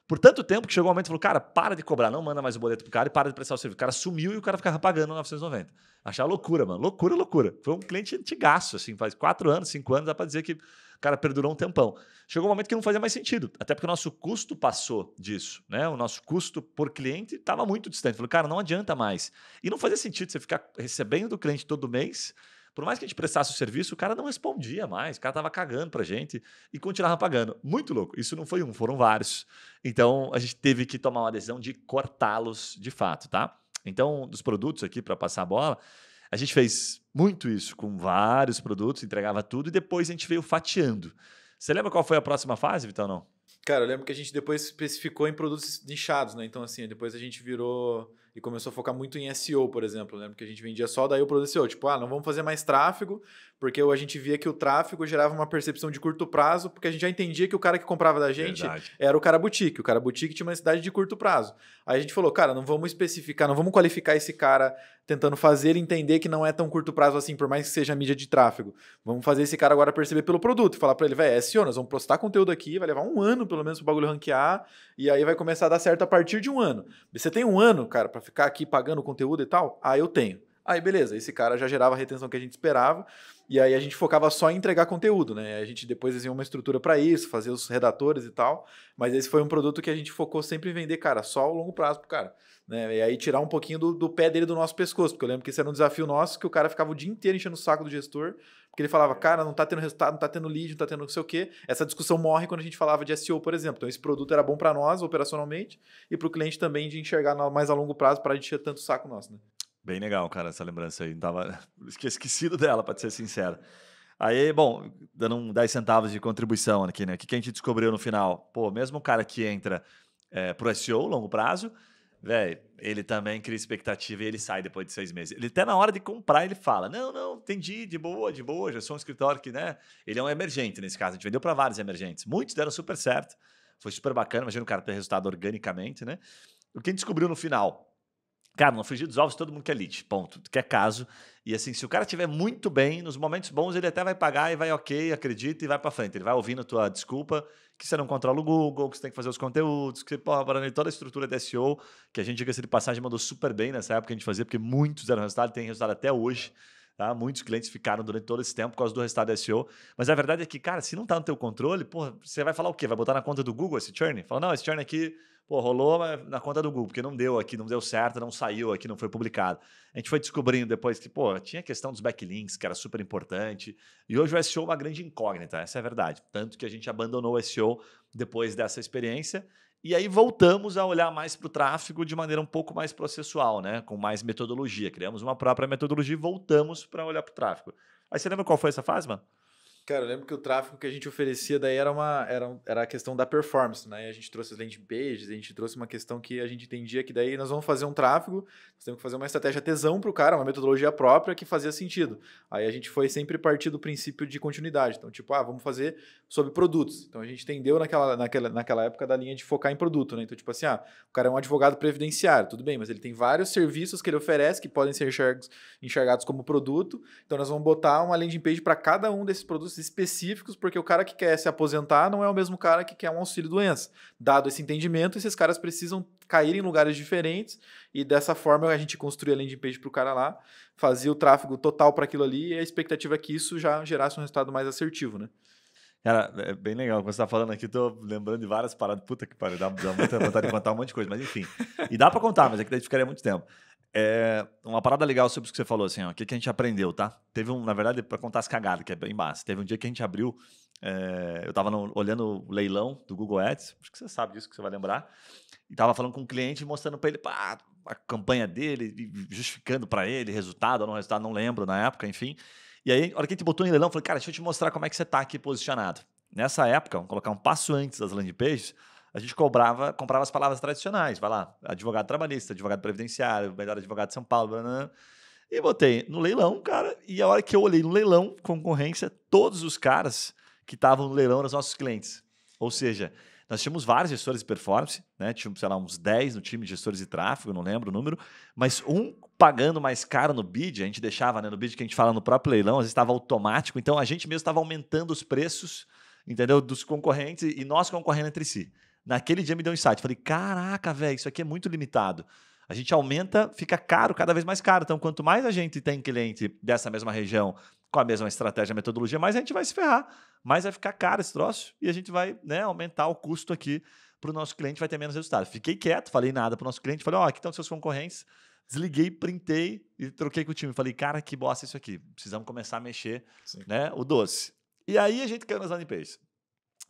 por tanto tempo que chegou um momento e falou, cara, para de cobrar, não manda mais o boleto pro cara e para de prestar o serviço. O cara sumiu e o cara ficava pagando 990. Achava loucura, mano. Loucura, loucura. Foi um cliente antigaço, assim, faz 4 anos, 5 anos, dá pra dizer que o cara perdurou um tempão. Chegou um momento que não fazia mais sentido, até porque o nosso custo passou disso, né? O nosso custo por cliente estava muito distante. Falei, cara, não adianta mais. E não fazia sentido você ficar recebendo do cliente todo mês. Por mais que a gente prestasse o serviço, o cara não respondia mais, o cara estava cagando pra gente e continuava pagando. Muito louco. Isso não foi um, foram vários. Então, a gente teve que tomar uma decisão de cortá-los de fato, tá? Então, dos produtos aqui, para passar a bola, a gente fez muito isso com vários produtos, entregava tudo e depois a gente veio fatiando. Você lembra qual foi a próxima fase, Vitão, não? Cara, eu lembro que a gente depois especificou em produtos nichados, né? Então, assim, depois a gente virou e começou a focar muito em SEO, por exemplo. Eu lembro que a gente vendia só daí o produto SEO. Tipo, não vamos fazer mais tráfego, porque a gente via que o tráfego gerava uma percepção de curto prazo, porque a gente já entendia que o cara que comprava da gente era o cara boutique. O cara boutique tinha uma necessidade de curto prazo. Aí a gente falou, cara, não vamos especificar, não vamos qualificar esse cara tentando fazer ele entender que não é tão curto prazo assim, por mais que seja mídia de tráfego. Vamos fazer esse cara agora perceber pelo produto, falar para ele, velho, SEO, nós vamos postar conteúdo aqui, vai levar 1 ano pelo menos pro bagulho ranquear, e aí vai começar a dar certo a partir de 1 ano. Você tem 1 ano, cara, para ficar aqui pagando conteúdo e tal? Eu tenho. Aí beleza, esse cara já gerava a retenção que a gente esperava, e aí a gente focava só em entregar conteúdo, né? A gente depois desenhou uma estrutura para isso, fazer os redatores e tal, mas esse foi um produto que a gente focou sempre em vender, cara, só ao longo prazo pro cara. Né? E aí tirar um pouquinho do pé dele do nosso pescoço, porque eu lembro que esse era um desafio nosso, que o cara ficava o dia inteiro enchendo o saco do gestor, porque ele falava, cara, não tá tendo resultado, não tá tendo lead, não tá tendo não sei o quê. Essa discussão morre quando a gente falava de SEO, por exemplo. Então esse produto era bom para nós, operacionalmente, e para o cliente também de enxergar mais a longo prazo para encher tanto o saco nosso, né? Bem legal, cara, essa lembrança aí. Não tava esquecido dela, para ser sincero. Aí, bom, dando 10 centavos de contribuição aqui, né? O que a gente descobriu no final? Pô, mesmo o cara que entra pro SEO, longo prazo, velho, ele também cria expectativa e ele sai depois de 6 meses. Ele até na hora de comprar, ele fala, não, entendi, de boa, já sou um escritório que, né? Ele é um emergente nesse caso, a gente vendeu para vários emergentes. Muitos deram super certo, foi super bacana, imagina o cara ter resultado organicamente, né? O que a gente descobriu no final? Cara, no frigir dos ovos todo mundo quer lead, ponto, quer caso. E assim, se o cara estiver muito bem, nos momentos bons ele até vai pagar e vai ok, acredita e vai para frente. Ele vai ouvindo a tua desculpa que você não controla o Google, que você tem que fazer os conteúdos, que você, toda a estrutura de SEO, que a gente, diga-se de passagem, mandou super bem nessa época que a gente fazia, porque muitos deram resultado, tem resultado até hoje. Tá? Muitos clientes ficaram durante todo esse tempo por causa do resultado da SEO. Mas a verdade é que, cara, se não está no teu controle, porra, você vai falar o quê? Vai botar na conta do Google esse churn? Fala, não, esse churn aqui, pô, rolou na conta do Google, porque não deu aqui, não deu certo, não saiu aqui, não foi publicado. A gente foi descobrindo depois que, pô, tinha a questão dos backlinks, que era super importante. E hoje o SEO é uma grande incógnita, essa é a verdade. Tanto que a gente abandonou o SEO depois dessa experiência. E aí voltamos a olhar mais para o tráfego de maneira um pouco mais processual, né? Com mais metodologia. Criamos uma própria metodologia e voltamos para olhar para o tráfego. Aí você lembra qual foi essa fase, mano? Cara, eu lembro que o tráfego que a gente oferecia daí era a questão da performance, né? E a gente trouxe as landing pages, a gente trouxe uma questão que a gente entendia que daí nós vamos fazer um tráfego, nós temos que fazer uma estratégia tesão para o cara, uma metodologia própria que fazia sentido. Aí a gente foi sempre partir do princípio de continuidade. Então, tipo, vamos fazer sobre produtos. Então a gente entendeu naquela época da linha de focar em produto, né? Então, tipo assim, o cara é um advogado previdenciário, tudo bem, mas ele tem vários serviços que ele oferece que podem ser enxergados como produto. Então nós vamos botar uma landing page para cada um desses produtos específicos, porque o cara que quer se aposentar não é o mesmo cara que quer um auxílio-doença. Dado esse entendimento, esses caras precisam cair em lugares diferentes e dessa forma a gente construía a landing page para o cara lá, fazia o tráfego total para aquilo ali e a expectativa é que isso já gerasse um resultado mais assertivo, né? Cara, é bem legal. Quando você tá falando aqui, tô lembrando de várias paradas. Puta que pariu, dá muita vontade de contar um monte de coisa, mas enfim. E dá para contar, mas é que daí ficaria muito tempo. Uma parada legal sobre o que você falou, assim, ó, o que a gente aprendeu, tá? Teve na verdade, para contar as cagadas, que é bem massa. Teve um dia que a gente abriu, eu tava olhando o leilão do Google Ads, acho que você sabe disso, que você vai lembrar, e tava falando com um cliente, mostrando para ele a campanha dele, e justificando para ele resultado ou não resultado, não lembro na época, enfim. E aí, a hora que a gente botou em leilão, eu falei, cara, deixa eu te mostrar como é que você tá aqui posicionado. Nessa época, vamos colocar um passo antes das landing pages, a gente comprava as palavras tradicionais. Vai lá, advogado trabalhista, advogado previdenciário, melhor advogado de São Paulo, blá, blá, blá. E botei no leilão, cara, e a hora que eu olhei no leilão, concorrência, todos os caras que estavam no leilão eram os nossos clientes. Ou seja, nós tínhamos vários gestores de performance, né? Tínhamos, sei lá, uns 10 no time de gestores de tráfego, não lembro o número, mas um pagando mais caro no bid, a gente deixava, né, no bid que a gente fala no próprio leilão, às vezes estava automático, então a gente mesmo estava aumentando os preços, entendeu, dos concorrentes e nós concorrendo entre si. Naquele dia me deu um insight. Falei, caraca, velho, isso aqui é muito limitado. A gente aumenta, fica caro, cada vez mais caro. Então, quanto mais a gente tem cliente dessa mesma região, com a mesma estratégia, metodologia, mais a gente vai se ferrar. Mais vai ficar caro esse troço e a gente vai, né, aumentar o custo aqui para o nosso cliente, vai ter menos resultado. Fiquei quieto, falei nada para o nosso cliente. Falei, aqui estão seus concorrentes. Desliguei, printei e troquei com o time. Falei, cara, que bosta isso aqui. Precisamos começar a mexer, né, o doce. E aí a gente caiu nas landing pages.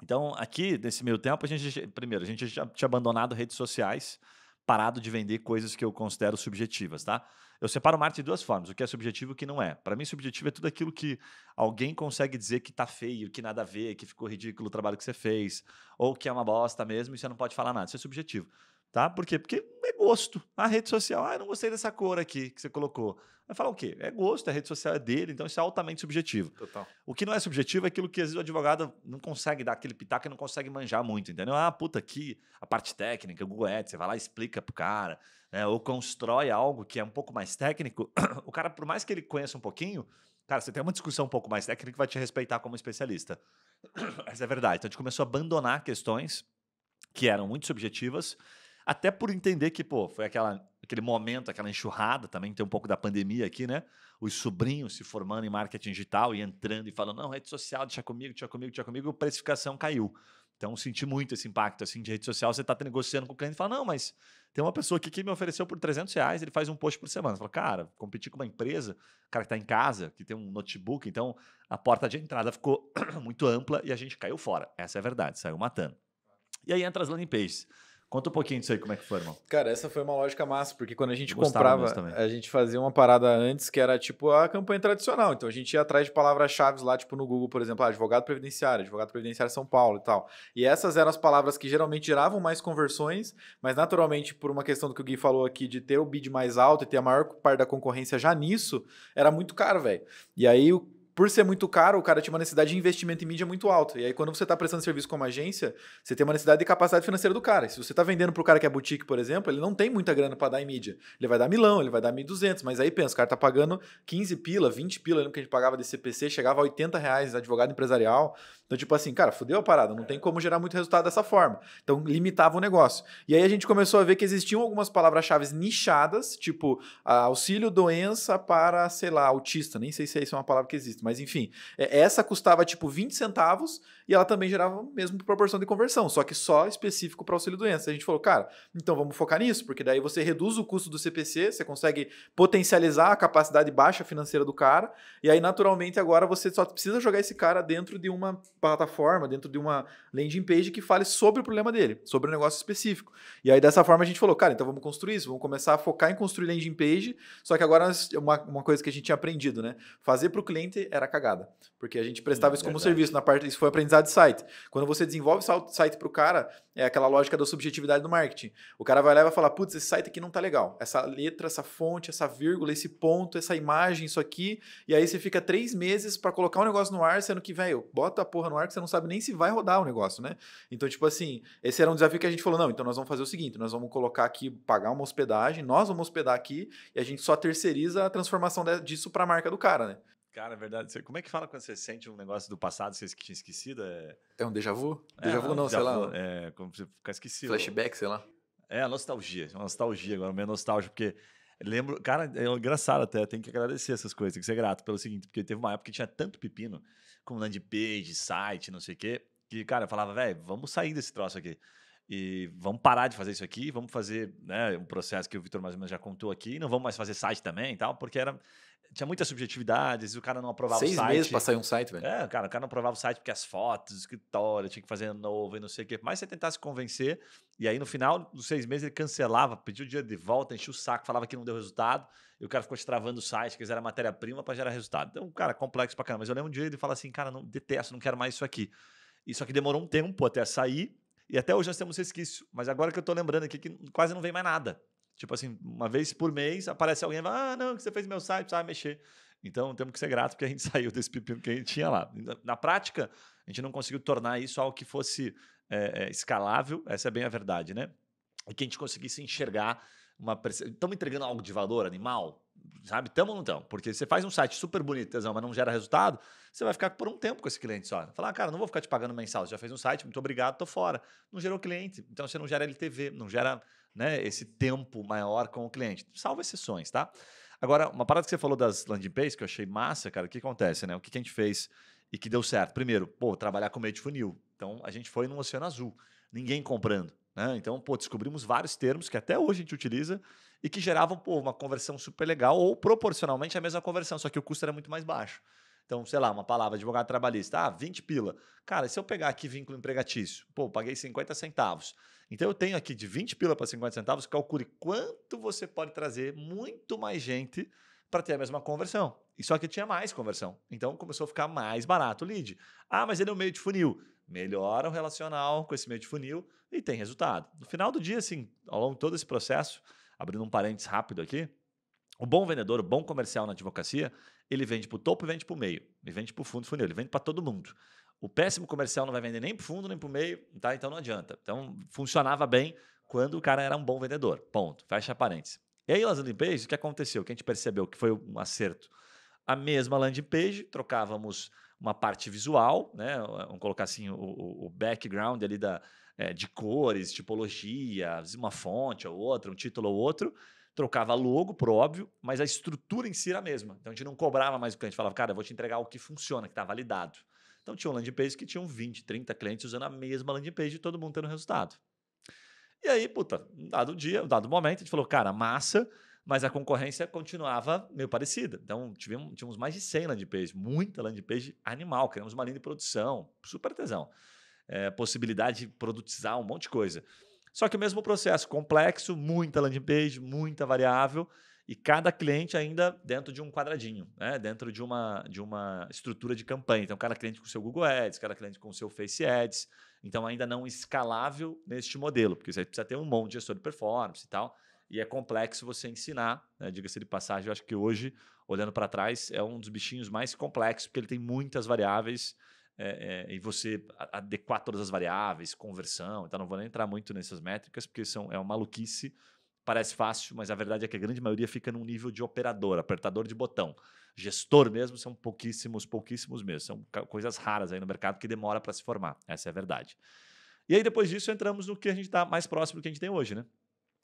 Então, aqui, nesse meio tempo, a gente já tinha abandonado redes sociais, parado de vender coisas que eu considero subjetivas, tá? Eu separo o marketing de duas formas, o que é subjetivo e o que não é. Para mim, subjetivo é tudo aquilo que alguém consegue dizer que tá feio, que nada a ver, que ficou ridículo o trabalho que você fez, ou que é uma bosta mesmo e você não pode falar nada. Isso é subjetivo, tá? Por quê? Porque é gosto. A rede social, eu não gostei dessa cor aqui que você colocou. Vai falar o quê? É gosto, a rede social é dele, então isso é altamente subjetivo. Total. O que não é subjetivo é aquilo que às vezes o advogado não consegue dar aquele pitaco e não consegue manjar muito, entendeu? Puta, aqui a parte técnica, o Google Ads, você vai lá e explica pro cara, né? Ou constrói algo que é um pouco mais técnico. O cara, por mais que ele conheça um pouquinho, cara, você tem uma discussão um pouco mais técnica que vai te respeitar como especialista. Essa é a verdade. Então a gente começou a abandonar questões que eram muito subjetivas, até por entender que, pô, foi aquele momento, aquela enxurrada, também tem um pouco da pandemia aqui, né? Os sobrinhos se formando em marketing digital e entrando e falando, não, rede social, deixa comigo, a precificação caiu. Então, senti muito esse impacto, assim, de rede social, você está negociando com o cliente e fala, não, mas tem uma pessoa aqui que me ofereceu por R$ 300, ele faz um post por semana. Você fala, cara, competir com uma empresa, o cara que está em casa, que tem um notebook, então a porta de entrada ficou muito ampla e a gente caiu fora. Essa é a verdade, saiu matando. E aí entra as landing pages. Conta um pouquinho disso aí, como é que foi, irmão. Cara, essa foi uma lógica massa, porque quando a gente Gostava mesmo comprava, também. a gente fazia uma parada antes que era tipo a campanha tradicional. Então a gente ia atrás de palavras-chave lá, tipo no Google, por exemplo, advogado previdenciário São Paulo e tal. E essas eram as palavras que geralmente geravam mais conversões, mas naturalmente, por uma questão do que o Gui falou aqui, de ter o bid mais alto e ter a maior parte da concorrência já nisso, era muito caro, velho. E aí por ser muito caro, o cara tinha uma necessidade de investimento em mídia muito alta. E aí, quando você está prestando serviço como agência, você tem uma necessidade de capacidade financeira do cara. E se você está vendendo para o cara que é boutique, por exemplo, ele não tem muita grana para dar em mídia. Ele vai dar milão, ele vai dar 1.200. Mas aí pensa, o cara tá pagando 15 pila, 20 pila, eu lembro que a gente pagava de CPC, chegava a R$ 80 advogado empresarial. Então, tipo assim, cara, fudeu a parada, não tem como gerar muito resultado dessa forma. Então, limitava o negócio. E aí a gente começou a ver que existiam algumas palavras-chave nichadas, tipo auxílio doença para, sei lá, autista. Nem sei se isso é uma palavra que existe, mas enfim. Essa custava tipo 20 centavos e ela também gerava a mesma proporção de conversão, só que só específico para auxílio doença. A gente falou, cara, então vamos focar nisso, porque daí você reduz o custo do CPC, você consegue potencializar a capacidade baixa financeira do cara, e aí naturalmente agora você só precisa jogar esse cara dentro de uma plataforma, dentro de uma landing page que fale sobre o problema dele, sobre o negócio específico. E aí dessa forma a gente falou, cara, então vamos construir isso, vamos começar a focar em construir landing page, só que agora uma coisa que a gente tinha aprendido, né? Fazer para o cliente era cagada, porque a gente prestava isso como serviço, na parte, isso foi aprendizado de site. Quando você desenvolve site para o cara, é aquela lógica da subjetividade do marketing. O cara vai lá e vai falar, putz, esse site aqui não tá legal. Essa letra, essa fonte, essa vírgula, esse ponto, essa imagem, isso aqui, e aí você fica 3 meses para colocar um negócio no ar, sendo que, velho, bota a porra no ar que você não sabe nem se vai rodar o negócio, né? Então, tipo assim, esse era um desafio que a gente falou, não, então nós vamos fazer o seguinte, nós vamos colocar aqui, pagar uma hospedagem, nós vamos hospedar aqui e a gente só terceiriza a transformação disso para a marca do cara, né? Cara, é verdade. Como é que fala quando você sente um negócio do passado que você tinha esquecido? É um déjà vu? Déjà vu não, sei lá. É como você ficar esquecido. Flashback, sei lá. É a nostalgia. Uma nostalgia agora, meio nostálgico, porque lembro... Cara, é engraçado até, tem que agradecer essas coisas, tem que ser grato pelo seguinte, porque teve uma época que tinha tanto pepino, como landing page, site, não sei o quê, que, cara, eu falava, velho, vamos sair desse troço aqui. e vamos parar de fazer isso aqui, vamos fazer, né, um processo que o Vitor mais ou menos já contou aqui, não vamos mais fazer site também e tal, porque tinha muitas subjetividades, e o cara não aprovava o 6 meses site. para sair um site, velho. Cara, o cara não aprovava o site porque as fotos, o escritório, tinha que fazer novo e não sei o quê. Mas você tentasse convencer, e aí no final dos 6 meses ele cancelava, pedia o dinheiro de volta, enchia o saco, falava que não deu resultado, e o cara ficou travando o site, que era matéria-prima para gerar resultado. Então, cara, complexo pra caramba. Mas eu lembro um dia ele fala assim, cara, não, detesto, não quero mais isso aqui. Isso aqui demorou um tempo até sair, e até hoje nós temos resquício. Mas agora que eu tô lembrando aqui que quase não vem mais nada. Tipo assim, uma vez por mês aparece alguém e fala, não, que você fez meu site, precisava mexer. Então temos que ser grato porque a gente saiu desse pepino que a gente tinha lá. Na prática, a gente não conseguiu tornar isso algo que fosse escalável, essa é bem a verdade, né? E que a gente conseguisse enxergar estamos entregando algo de valor animal, sabe? Estamos ou não estamos? Porque você faz um site super bonito, tesão, mas não gera resultado, você vai ficar por um tempo com esse cliente só. Falar, cara, não vou ficar te pagando mensal, você já fez um site, muito obrigado, tô fora. Não gerou cliente, então você não gera LTV, não gera, né, esse tempo maior com o cliente. Salvo exceções, tá? Agora, uma parada que você falou das landing pages, que eu achei massa, cara, o que acontece, né? O que a gente fez e que deu certo? Primeiro, trabalhar com meio de funil. Então, a gente foi num oceano azul, ninguém comprando. Né? Então, descobrimos vários termos que até hoje a gente utiliza e que geravam uma conversão super legal ou proporcionalmente a mesma conversão, só que o custo era muito mais baixo. Então, sei lá, uma palavra, advogado trabalhista, 20 pila. Cara, se eu pegar aqui vínculo empregatício, paguei 50 centavos. Então, eu tenho aqui de 20 pila para 50 centavos, calcule quanto você pode trazer muito mais gente para ter a mesma conversão. E só que tinha mais conversão. Então, começou a ficar mais barato o lead. Mas ele é o meio de funil. Melhora o relacional com esse meio de funil e tem resultado. No final do dia, assim, ao longo de todo esse processo, abrindo um parênteses rápido aqui, o bom vendedor, o bom comercial na advocacia, ele vende para o topo e vende para o meio. Ele vende para o fundo do funil, ele vende para todo mundo. O péssimo comercial não vai vender nem para o fundo, nem para o meio, tá? Então não adianta. Então funcionava bem quando o cara era um bom vendedor. Ponto. Fecha parênteses. E aí, nas landing pages, o que aconteceu? O que a gente percebeu que foi um acerto? A mesma landing page, trocávamos uma parte visual, né? Vamos colocar assim o background ali de cores, tipologia, uma fonte ou outra, um título ou outro, trocava logo, por óbvio, mas a estrutura em si era a mesma. Então a gente não cobrava mais o cliente, falava, cara, eu vou te entregar o que funciona, que está validado. Então tinha um landing page que tinham 20, 30 clientes usando a mesma landing page e todo mundo tendo resultado. E aí, dado momento, a gente falou, cara, massa, mas a concorrência continuava meio parecida. Então, tínhamos mais de 100 landing pages, muita landing page animal. Criamos uma linha de produção, super tesão. Possibilidade de produtizar um monte de coisa. Só que o mesmo processo, complexo, muita landing page, muita variável, e cada cliente ainda dentro de um quadradinho, né? Dentro de uma estrutura de campanha. Então, cada cliente com o seu Google Ads, cada cliente com o seu Face Ads. Então, ainda não escalável neste modelo, porque você precisa ter um monte de gestor de performance e tal. E é complexo você ensinar, né? Diga-se de passagem, eu acho que hoje, olhando para trás, é um dos bichinhos mais complexos, porque ele tem muitas variáveis e você adequar todas as variáveis, conversão. Então, não vou nem entrar muito nessas métricas, porque é uma maluquice. Parece fácil, mas a verdade é que a grande maioria fica num nível de operador, apertador de botão. Gestor mesmo são pouquíssimos mesmo. São coisas raras aí no mercado que demora para se formar. Essa é a verdade. E aí, depois disso, entramos no que a gente está mais próximo do que a gente tem hoje, né?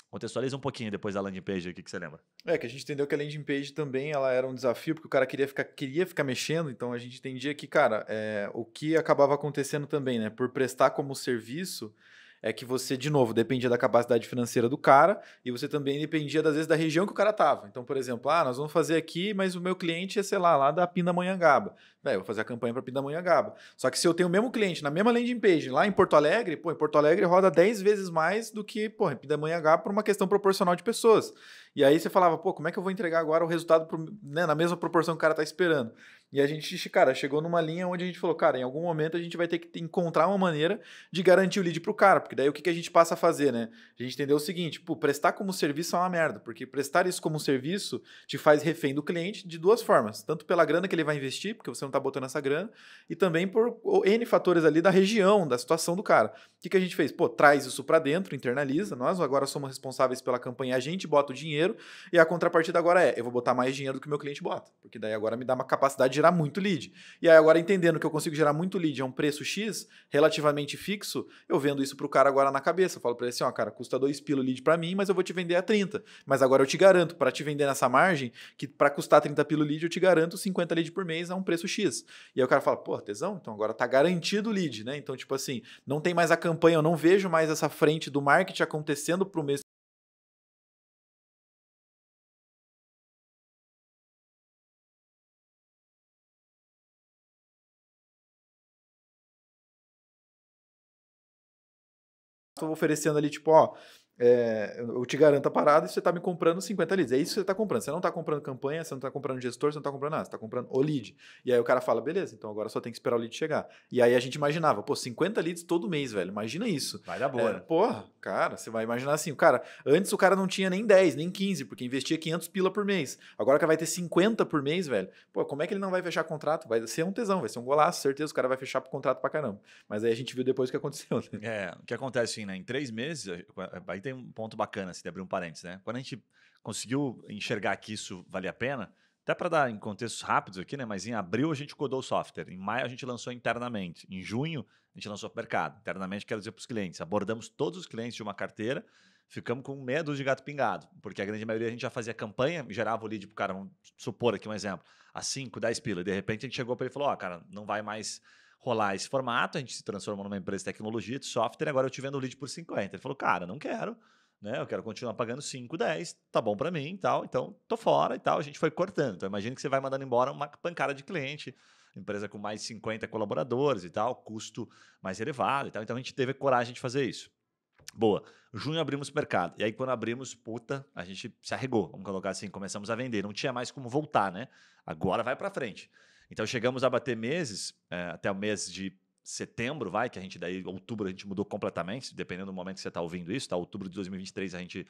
Contextualiza um pouquinho depois da landing page, o que você lembra? Que a gente entendeu que a landing page também ela era um desafio, porque o cara queria ficar mexendo, então a gente entendia que, cara, o que acabava acontecendo também, né? Por prestar como serviço, é que você, de novo, dependia da capacidade financeira do cara e você também dependia, às vezes, da região que o cara estava. Então, por exemplo, nós vamos fazer aqui, mas o meu cliente é, sei lá da Pindamonhangaba. Eu vou fazer a campanha para Pindamonhangaba. Só que se eu tenho o mesmo cliente na mesma landing page lá em Porto Alegre, em Porto Alegre roda 10 vezes mais do que, em Pindamonhangaba por uma questão proporcional de pessoas. E aí você falava, como é que eu vou entregar agora o resultado na mesma proporção que o cara está esperando? E a gente, cara, chegou numa linha onde a gente falou, cara, em algum momento a gente vai ter que encontrar uma maneira de garantir o lead pro cara, porque daí o que a gente passa a fazer, né? A gente entendeu o seguinte, prestar como serviço é uma merda, porque prestar isso como serviço te faz refém do cliente de duas formas, tanto pela grana que ele vai investir, porque você não tá botando essa grana, e também por N fatores ali da região, da situação do cara. O que a gente fez? Traz isso para dentro, internaliza, nós agora somos responsáveis pela campanha, a gente bota o dinheiro, e a contrapartida agora eu vou botar mais dinheiro do que o meu cliente bota, porque daí agora me dá uma capacidade de gerar muito lead. E aí agora entendendo que eu consigo gerar muito lead a um preço X, relativamente fixo, eu vendo isso pro cara agora na cabeça. Eu falo para ele assim, ó, cara, custa 2 pila o lead para mim, mas eu vou te vender a 30. Mas agora eu te garanto, para te vender nessa margem, que para custar 30 pila o lead, eu te garanto 50 lead por mês a um preço X. E aí o cara fala, pô, tesão, então agora tá garantido o lead, né? Então, tipo assim, não tem mais a campanha, eu não vejo mais essa frente do marketing acontecendo pro mês. Estou oferecendo ali, tipo, ó, eu te garanto a parada e você está me comprando 50 leads. É isso que você está comprando. Você não está comprando campanha, você não está comprando gestor, você não está comprando nada. Você está comprando o lead. E aí o cara fala, beleza, então agora só tem que esperar o lead chegar. E aí a gente imaginava, pô, 50 leads todo mês, velho. Imagina isso. Vai dar boa, né? Porra, cara, você vai imaginar assim, antes o cara não tinha nem 10, nem 15, porque investia 500 pila por mês. Agora o cara vai ter 50 por mês, velho. Pô, como é que ele não vai fechar contrato? Vai ser um tesão, vai ser um golaço, certeza. O cara vai fechar pro contrato pra caramba. Mas aí a gente viu depois o que aconteceu, né? O que acontece, né? Em 3 meses, aí tem um ponto bacana, se abrir um parênteses, né? Quando a gente conseguiu enxergar que isso valia a pena, até para dar em contextos rápidos aqui, né? Mas em abril a gente codou o software, em maio a gente lançou internamente, em junho a gente lançou para o mercado. Internamente quero dizer para os clientes, abordamos todos os clientes de uma carteira, ficamos com medo de gato pingado, porque a grande maioria a gente já fazia campanha, gerava o lead para o cara, vamos supor aqui um exemplo, a 5, 10 pila, e de repente a gente chegou para ele e falou, ó, cara, não vai mais rolar esse formato, a gente se transformou numa empresa de tecnologia, de software, agora eu te vendo o lead por 50. Ele falou, cara, não quero, né? Eu quero continuar pagando 5, 10, tá bom para mim e tal, então tô fora e tal. A gente foi cortando. Então imagina que você vai mandando embora uma pancada de cliente, empresa com mais de 50 colaboradores e tal, custo mais elevado e tal. Então a gente teve coragem de fazer isso. Boa. Junho abrimos o mercado. E aí, quando abrimos, puta, a gente se arregou. Vamos colocar assim, começamos a vender. Não tinha mais como voltar, né? Agora vai para frente. Então, chegamos a bater meses, até o mês de setembro, que a gente daí, outubro, a gente mudou completamente, dependendo do momento que você está ouvindo isso, tá? Outubro de 2023, a gente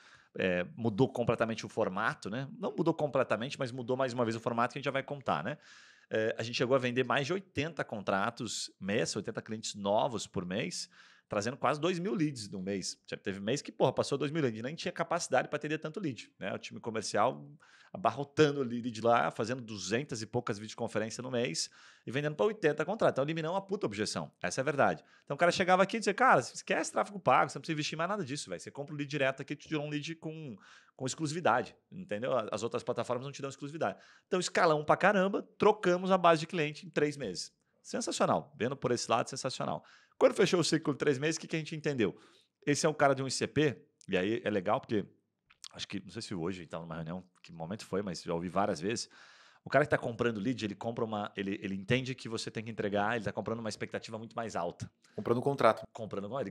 mudou completamente o formato, né? Não mudou completamente, mas mudou mais uma vez o formato que a gente já vai contar, né? A gente chegou a vender mais de 80 contratos mês, 80 clientes novos por mês, trazendo quase 2 mil leads no mês. Já teve mês que, porra, passou 2 mil leads, nem tinha capacidade para atender tanto lead, né? O time comercial abarrotando o lead lá, fazendo 200 e poucas videoconferências no mês e vendendo para 80 contratos. Então, eliminou uma puta objeção. Essa é a verdade. Então, o cara chegava aqui e dizia, cara, esquece tráfego pago, você não precisa investir mais nada disso, velho. Você compra o lead direto aqui e te dá um lead com exclusividade, entendeu? As outras plataformas não te dão exclusividade. Então, escalamos pra caramba, trocamos a base de cliente em 3 meses. Sensacional. Vendo por esse lado, sensacional. Quando fechou o ciclo de 3 meses, o que a gente entendeu? Esse é um cara de um ICP, e aí é legal porque, acho que, não sei se hoje estava numa reunião, que momento foi, mas já ouvi várias vezes. O cara que está comprando lead, ele compra ele entende que você tem que entregar, ele está comprando uma expectativa muito mais alta. Comprando um contrato.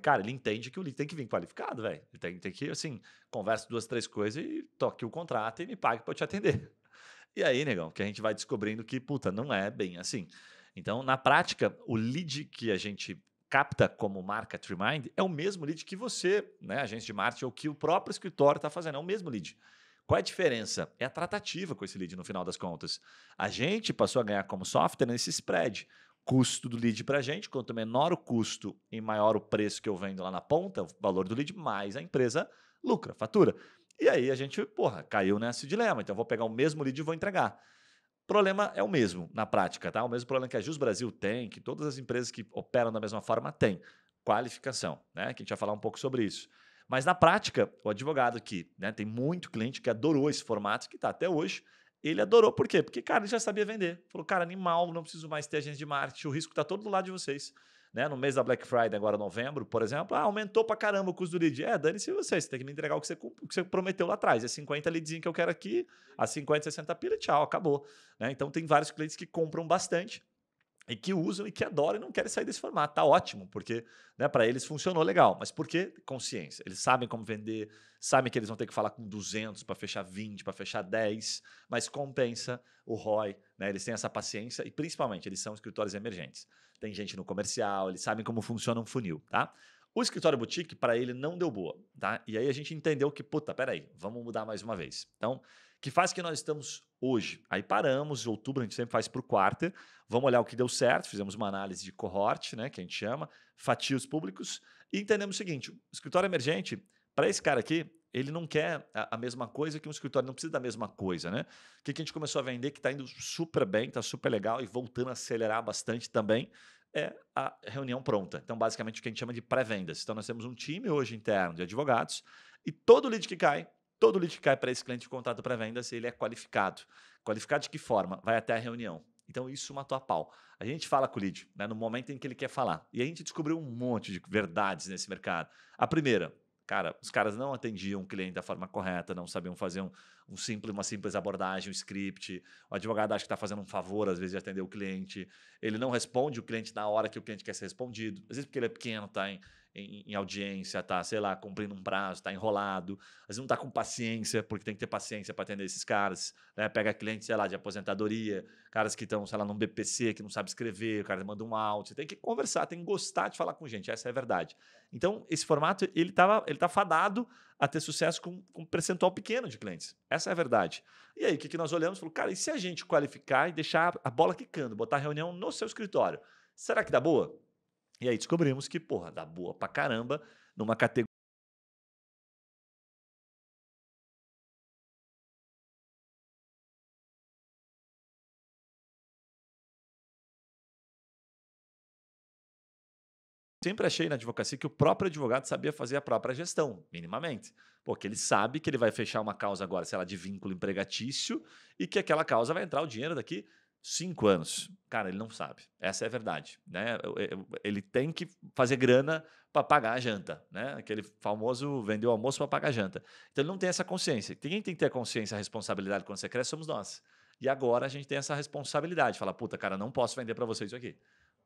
Cara, ele entende que o lead tem que vir qualificado, velho. Ele tem que, assim, conversa 2, 3 coisas e toque o contrato e me pague para eu te atender. E aí, negão, que a gente vai descobrindo que, puta, não é bem assim. Então, na prática, o lead que a gente capta como marca Trimind é o mesmo lead que você, né, agência de marketing, ou que o próprio escritório está fazendo, é o mesmo lead. Qual é a diferença? É a tratativa com esse lead no final das contas. A gente passou a ganhar como software nesse spread. Custo do lead para a gente, quanto menor o custo e maior o preço que eu vendo lá na ponta, o valor do lead, mais a empresa lucra, fatura. E aí a gente, porra, caiu nesse dilema. Então eu vou pegar o mesmo lead e vou entregar. O problema é o mesmo na prática, tá? O mesmo problema que a Jus Brasil tem, que todas as empresas que operam da mesma forma têm. Qualificação, né? Que a gente vai falar um pouco sobre isso. Mas na prática, o advogado aqui, né? Tem muito cliente que adorou esse formato, que está até hoje. Ele adorou, por quê? Porque, cara, ele já sabia vender. Falou, cara, animal, não preciso mais ter agência de marketing, o risco está todo do lado de vocês. Né? No mês da Black Friday, agora novembro, por exemplo, aumentou pra caramba o custo do lead. Dane-se você tem que me entregar o que você prometeu lá atrás. É 50 leadzinho que eu quero aqui, a 50, 60 pila, tchau, acabou. Né? Então tem vários clientes que compram bastante e que usam e que adoram e não querem sair desse formato. Tá ótimo, porque, né, para eles funcionou legal. Mas por quê? Consciência. Eles sabem como vender, sabem que eles vão ter que falar com 200 para fechar 20, para fechar 10, mas compensa o ROI. Né? Eles têm essa paciência e, principalmente, eles são escritórios emergentes. Tem gente no comercial, eles sabem como funciona um funil, tá? O escritório boutique, para ele, não deu boa, tá? E aí a gente entendeu que, puta, peraí, vamos mudar mais uma vez. Então, que faz que nós estamos hoje? Aí paramos, em outubro a gente sempre faz por quarter, vamos olhar o que deu certo, fizemos uma análise de cohort, né, que a gente chama, fatios públicos, e entendemos o seguinte, o escritório emergente, para esse cara aqui, ele não quer a mesma coisa que um escritório, não precisa da mesma coisa, né? O que a gente começou a vender que está indo super bem, está super legal e voltando a acelerar bastante também, é a reunião pronta. Então, basicamente, o que a gente chama de pré-vendas. Então, nós temos um time hoje interno de advogados e todo lead que cai para esse cliente de contrato pré-vendas, ele é qualificado. Qualificado de que forma? Vai até a reunião. Então, isso matou a pau. A gente fala com o lead, né, no momento em que ele quer falar. E a gente descobriu um monte de verdades nesse mercado. A primeira, cara, os caras não atendiam o cliente da forma correta, não sabiam fazer uma simples abordagem, um script. O advogado acha que está fazendo um favor, às vezes, de atender o cliente. Ele não responde o cliente na hora que o cliente quer ser respondido. Às vezes porque ele é pequeno, está em audiência, está, sei lá, cumprindo um prazo, está enrolado. Às vezes não está com paciência, porque tem que ter paciência para atender esses caras. Né? Pega cliente, sei lá, de aposentadoria, caras que estão, sei lá, num BPC, que não sabe escrever, o cara manda um áudio. Você tem que conversar, tem que gostar de falar com gente, essa é a verdade. Então, esse formato, ele tá fadado a ter sucesso com um percentual pequeno de clientes. Essa é a verdade. E aí, o que nós olhamos? Falou, cara, e se a gente qualificar e deixar a bola quicando, botar a reunião no seu escritório? Será que dá boa? E aí descobrimos que, porra, dá boa pra caramba numa categoria. Sempre achei na advocacia que o próprio advogado sabia fazer a própria gestão, minimamente. Porque ele sabe que ele vai fechar uma causa agora, sei lá, de vínculo empregatício e que aquela causa vai entrar o dinheiro daqui 5 anos. Cara, ele não sabe. Essa é a verdade. Né? Ele tem que fazer grana para pagar a janta. Né? Aquele famoso vender o almoço para pagar a janta. Então ele não tem essa consciência. Quem tem que ter a consciência, a responsabilidade quando você cresce somos nós. E agora a gente tem essa responsabilidade. Falar, puta, cara, não posso vender para você isso aqui.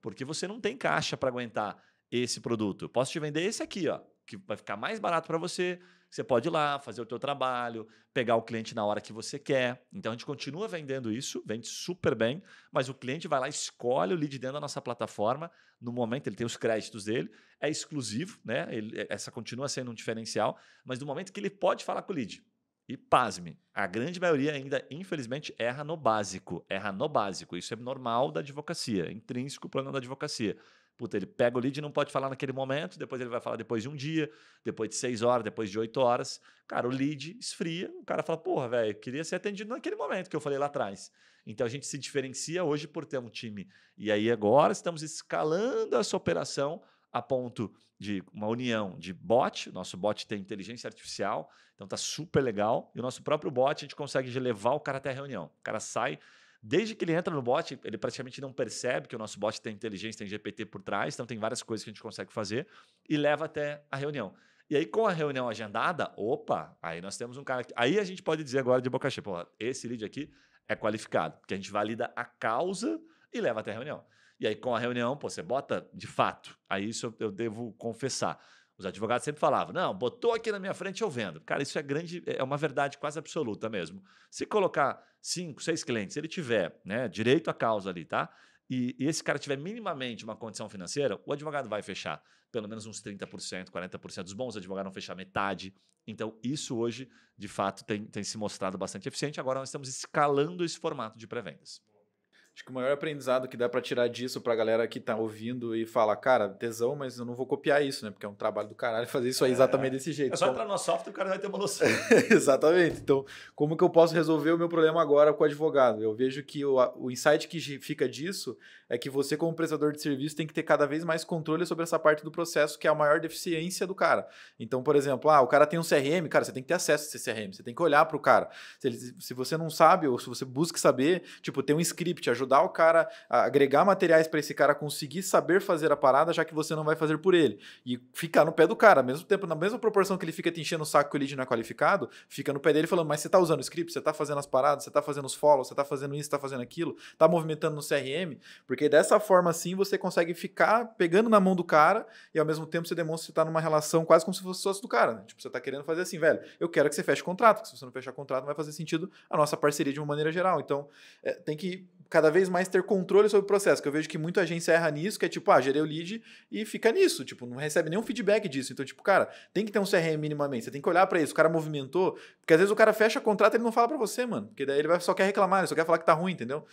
Porque você não tem caixa para aguentar esse produto. Eu posso te vender esse aqui, ó, que vai ficar mais barato para você. Você pode ir lá, fazer o teu trabalho, pegar o cliente na hora que você quer. Então a gente continua vendendo isso, vende super bem, mas o cliente vai lá, escolhe o lead dentro da nossa plataforma. No momento ele tem os créditos dele, é exclusivo, né? Essa continua sendo um diferencial, mas no momento que ele pode falar com o lead. E pasme, a grande maioria ainda, infelizmente, erra no básico. Erra no básico. Isso é normal da advocacia, é intrínseco ao plano da advocacia. Puta, ele pega o lead e não pode falar naquele momento, depois ele vai falar depois de um dia, depois de 6 horas, depois de 8 horas. Cara, o lead esfria, o cara fala, porra, velho, queria ser atendido naquele momento que eu falei lá atrás. Então a gente se diferencia hoje por ter um time. E aí agora estamos escalando essa operação a ponto de uma união de bot. O nosso bot tem inteligência artificial, então tá super legal. E o nosso próprio bot, a gente consegue levar o cara até a reunião. O cara sai. Desde que ele entra no bot, ele praticamente não percebe que o nosso bot tem inteligência, tem GPT por trás, então tem várias coisas que a gente consegue fazer e leva até a reunião. E aí, com a reunião agendada, opa, aí nós temos um cara. Aí a gente pode dizer agora de boca cheia, pô, esse lead aqui é qualificado, porque a gente valida a causa e leva até a reunião. E aí, com a reunião, pô, você bota de fato. Aí isso eu devo confessar. Os advogados sempre falavam, não, botou aqui na minha frente, eu vendo. Cara, isso é grande, é uma verdade quase absoluta mesmo. Se colocar 5, 6 clientes, se ele tiver, né, direito à causa ali, tá? E esse cara tiver minimamente uma condição financeira, o advogado vai fechar pelo menos uns 30%, 40%. Os bons advogados vão fechar metade. Então, isso hoje, de fato, tem se mostrado bastante eficiente. Agora nós estamos escalando esse formato de pré-vendas. Acho que o maior aprendizado que dá para tirar disso pra galera que tá ouvindo e fala, cara, tesão, mas eu não vou copiar isso, né? Porque é um trabalho do caralho fazer isso aí exatamente desse jeito. É só entrar no nosso software e o cara vai ter uma noção. Exatamente. Então, como que eu posso resolver o meu problema agora com o advogado? Eu vejo que o insight que fica disso é que você, como prestador de serviço, tem que ter cada vez mais controle sobre essa parte do processo, que é a maior deficiência do cara. Então, por exemplo, o cara tem um CRM, cara, você tem que ter acesso a esse CRM, você tem que olhar pro cara. Se você não sabe, ou se você busca saber, tipo, ter um script, ajudar o cara a agregar materiais para esse cara conseguir saber fazer a parada, já que você não vai fazer por ele. E ficar no pé do cara, ao mesmo tempo, na mesma proporção que ele fica te enchendo o saco que o lead não é qualificado, fica no pé dele falando, mas você tá usando o script, você tá fazendo as paradas, você tá fazendo os follows, você tá fazendo isso, você tá fazendo aquilo, tá movimentando no CRM, porque dessa forma assim você consegue ficar pegando na mão do cara e ao mesmo tempo você demonstra que você tá numa relação quase como se fosse sócio do cara, né? Tipo, você tá querendo fazer assim, velho, eu quero que você feche contrato, porque se você não fechar contrato não vai fazer sentido a nossa parceria de uma maneira geral. Então, tem que cada vez mais ter controle sobre o processo, que eu vejo que muita agência erra nisso, que é tipo, gerei o lead e fica nisso, tipo, não recebe nenhum feedback disso. Então, tipo, cara, tem que ter um CRM minimamente, você tem que olhar pra isso, o cara movimentou, porque às vezes o cara fecha contrato e ele não fala pra você, mano, porque daí ele só quer reclamar, ele só quer falar que tá ruim, entendeu?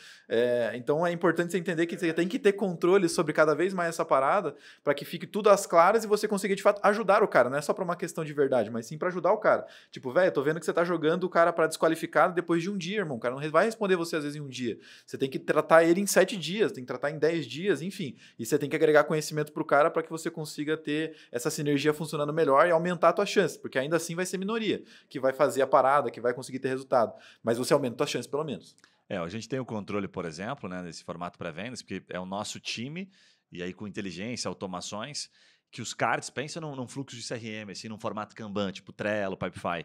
Então é importante você entender que você tem que ter controle sobre cada vez mais essa parada, pra que fique tudo às claras e você consiga, de fato, ajudar o cara, não é só pra uma questão de verdade, mas sim pra ajudar o cara. Tipo, velho, tô vendo que você tá jogando o cara pra desqualificado depois de um dia, irmão, o cara não vai responder você às vezes em um dia. Você tem que tratar ele em 7 dias, tem que tratar em 10 dias, enfim. E você tem que agregar conhecimento pro cara para que você consiga ter essa sinergia funcionando melhor e aumentar a tua chance, porque ainda assim vai ser minoria que vai fazer a parada, que vai conseguir ter resultado. Mas você aumenta a tua chance, pelo menos. A gente tem o controle, por exemplo, né, desse formato pré-vendas, porque é o nosso time, e aí com inteligência, automações, que os cards, pensa num fluxo de CRM, assim, num formato Kanban, tipo Trello, Pipefy.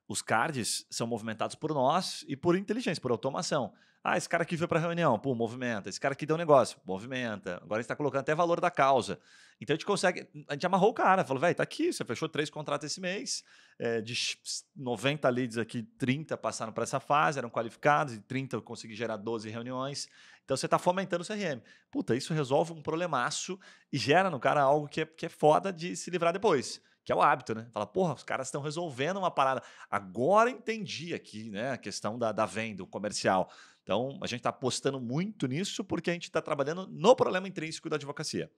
Os cards são movimentados por nós e por inteligência, por automação. Esse cara aqui foi para a reunião, pô, movimenta. Esse cara aqui deu um negócio, movimenta. Agora a gente está colocando até valor da causa. Então a gente consegue. A gente amarrou o cara, falou, velho, tá aqui, você fechou 3 contratos esse mês. De 90 leads aqui, 30 passaram para essa fase, eram qualificados, e 30 eu consegui gerar 12 reuniões. Então você está fomentando o CRM. Puta, isso resolve um problemaço e gera no cara algo que é foda de se livrar depois. Que é o hábito, né? Fala, porra, os caras estão resolvendo uma parada. Agora entendi aqui, né? A questão da venda, o comercial. Então, a gente está apostando muito nisso porque a gente está trabalhando no problema intrínseco da advocacia.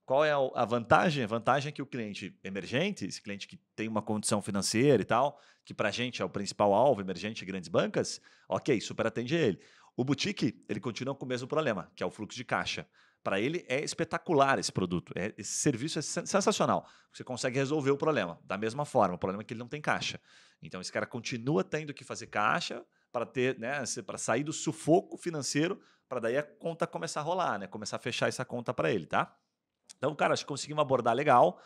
Qual é a vantagem? A vantagem é que o cliente emergente, esse cliente que tem uma condição financeira e tal, que para a gente é o principal alvo, emergente e grandes bancas, ok, super atende ele. O boutique, ele continua com o mesmo problema, que é o fluxo de caixa. Para ele é espetacular esse produto, esse serviço é sensacional. Você consegue resolver o problema da mesma forma, o problema é que ele não tem caixa. Então esse cara continua tendo que fazer caixa para ter, né, para sair do sufoco financeiro, para daí a conta começar a rolar, né, começar a fechar essa conta para ele, tá? Então, cara, acho que conseguimos abordar legal.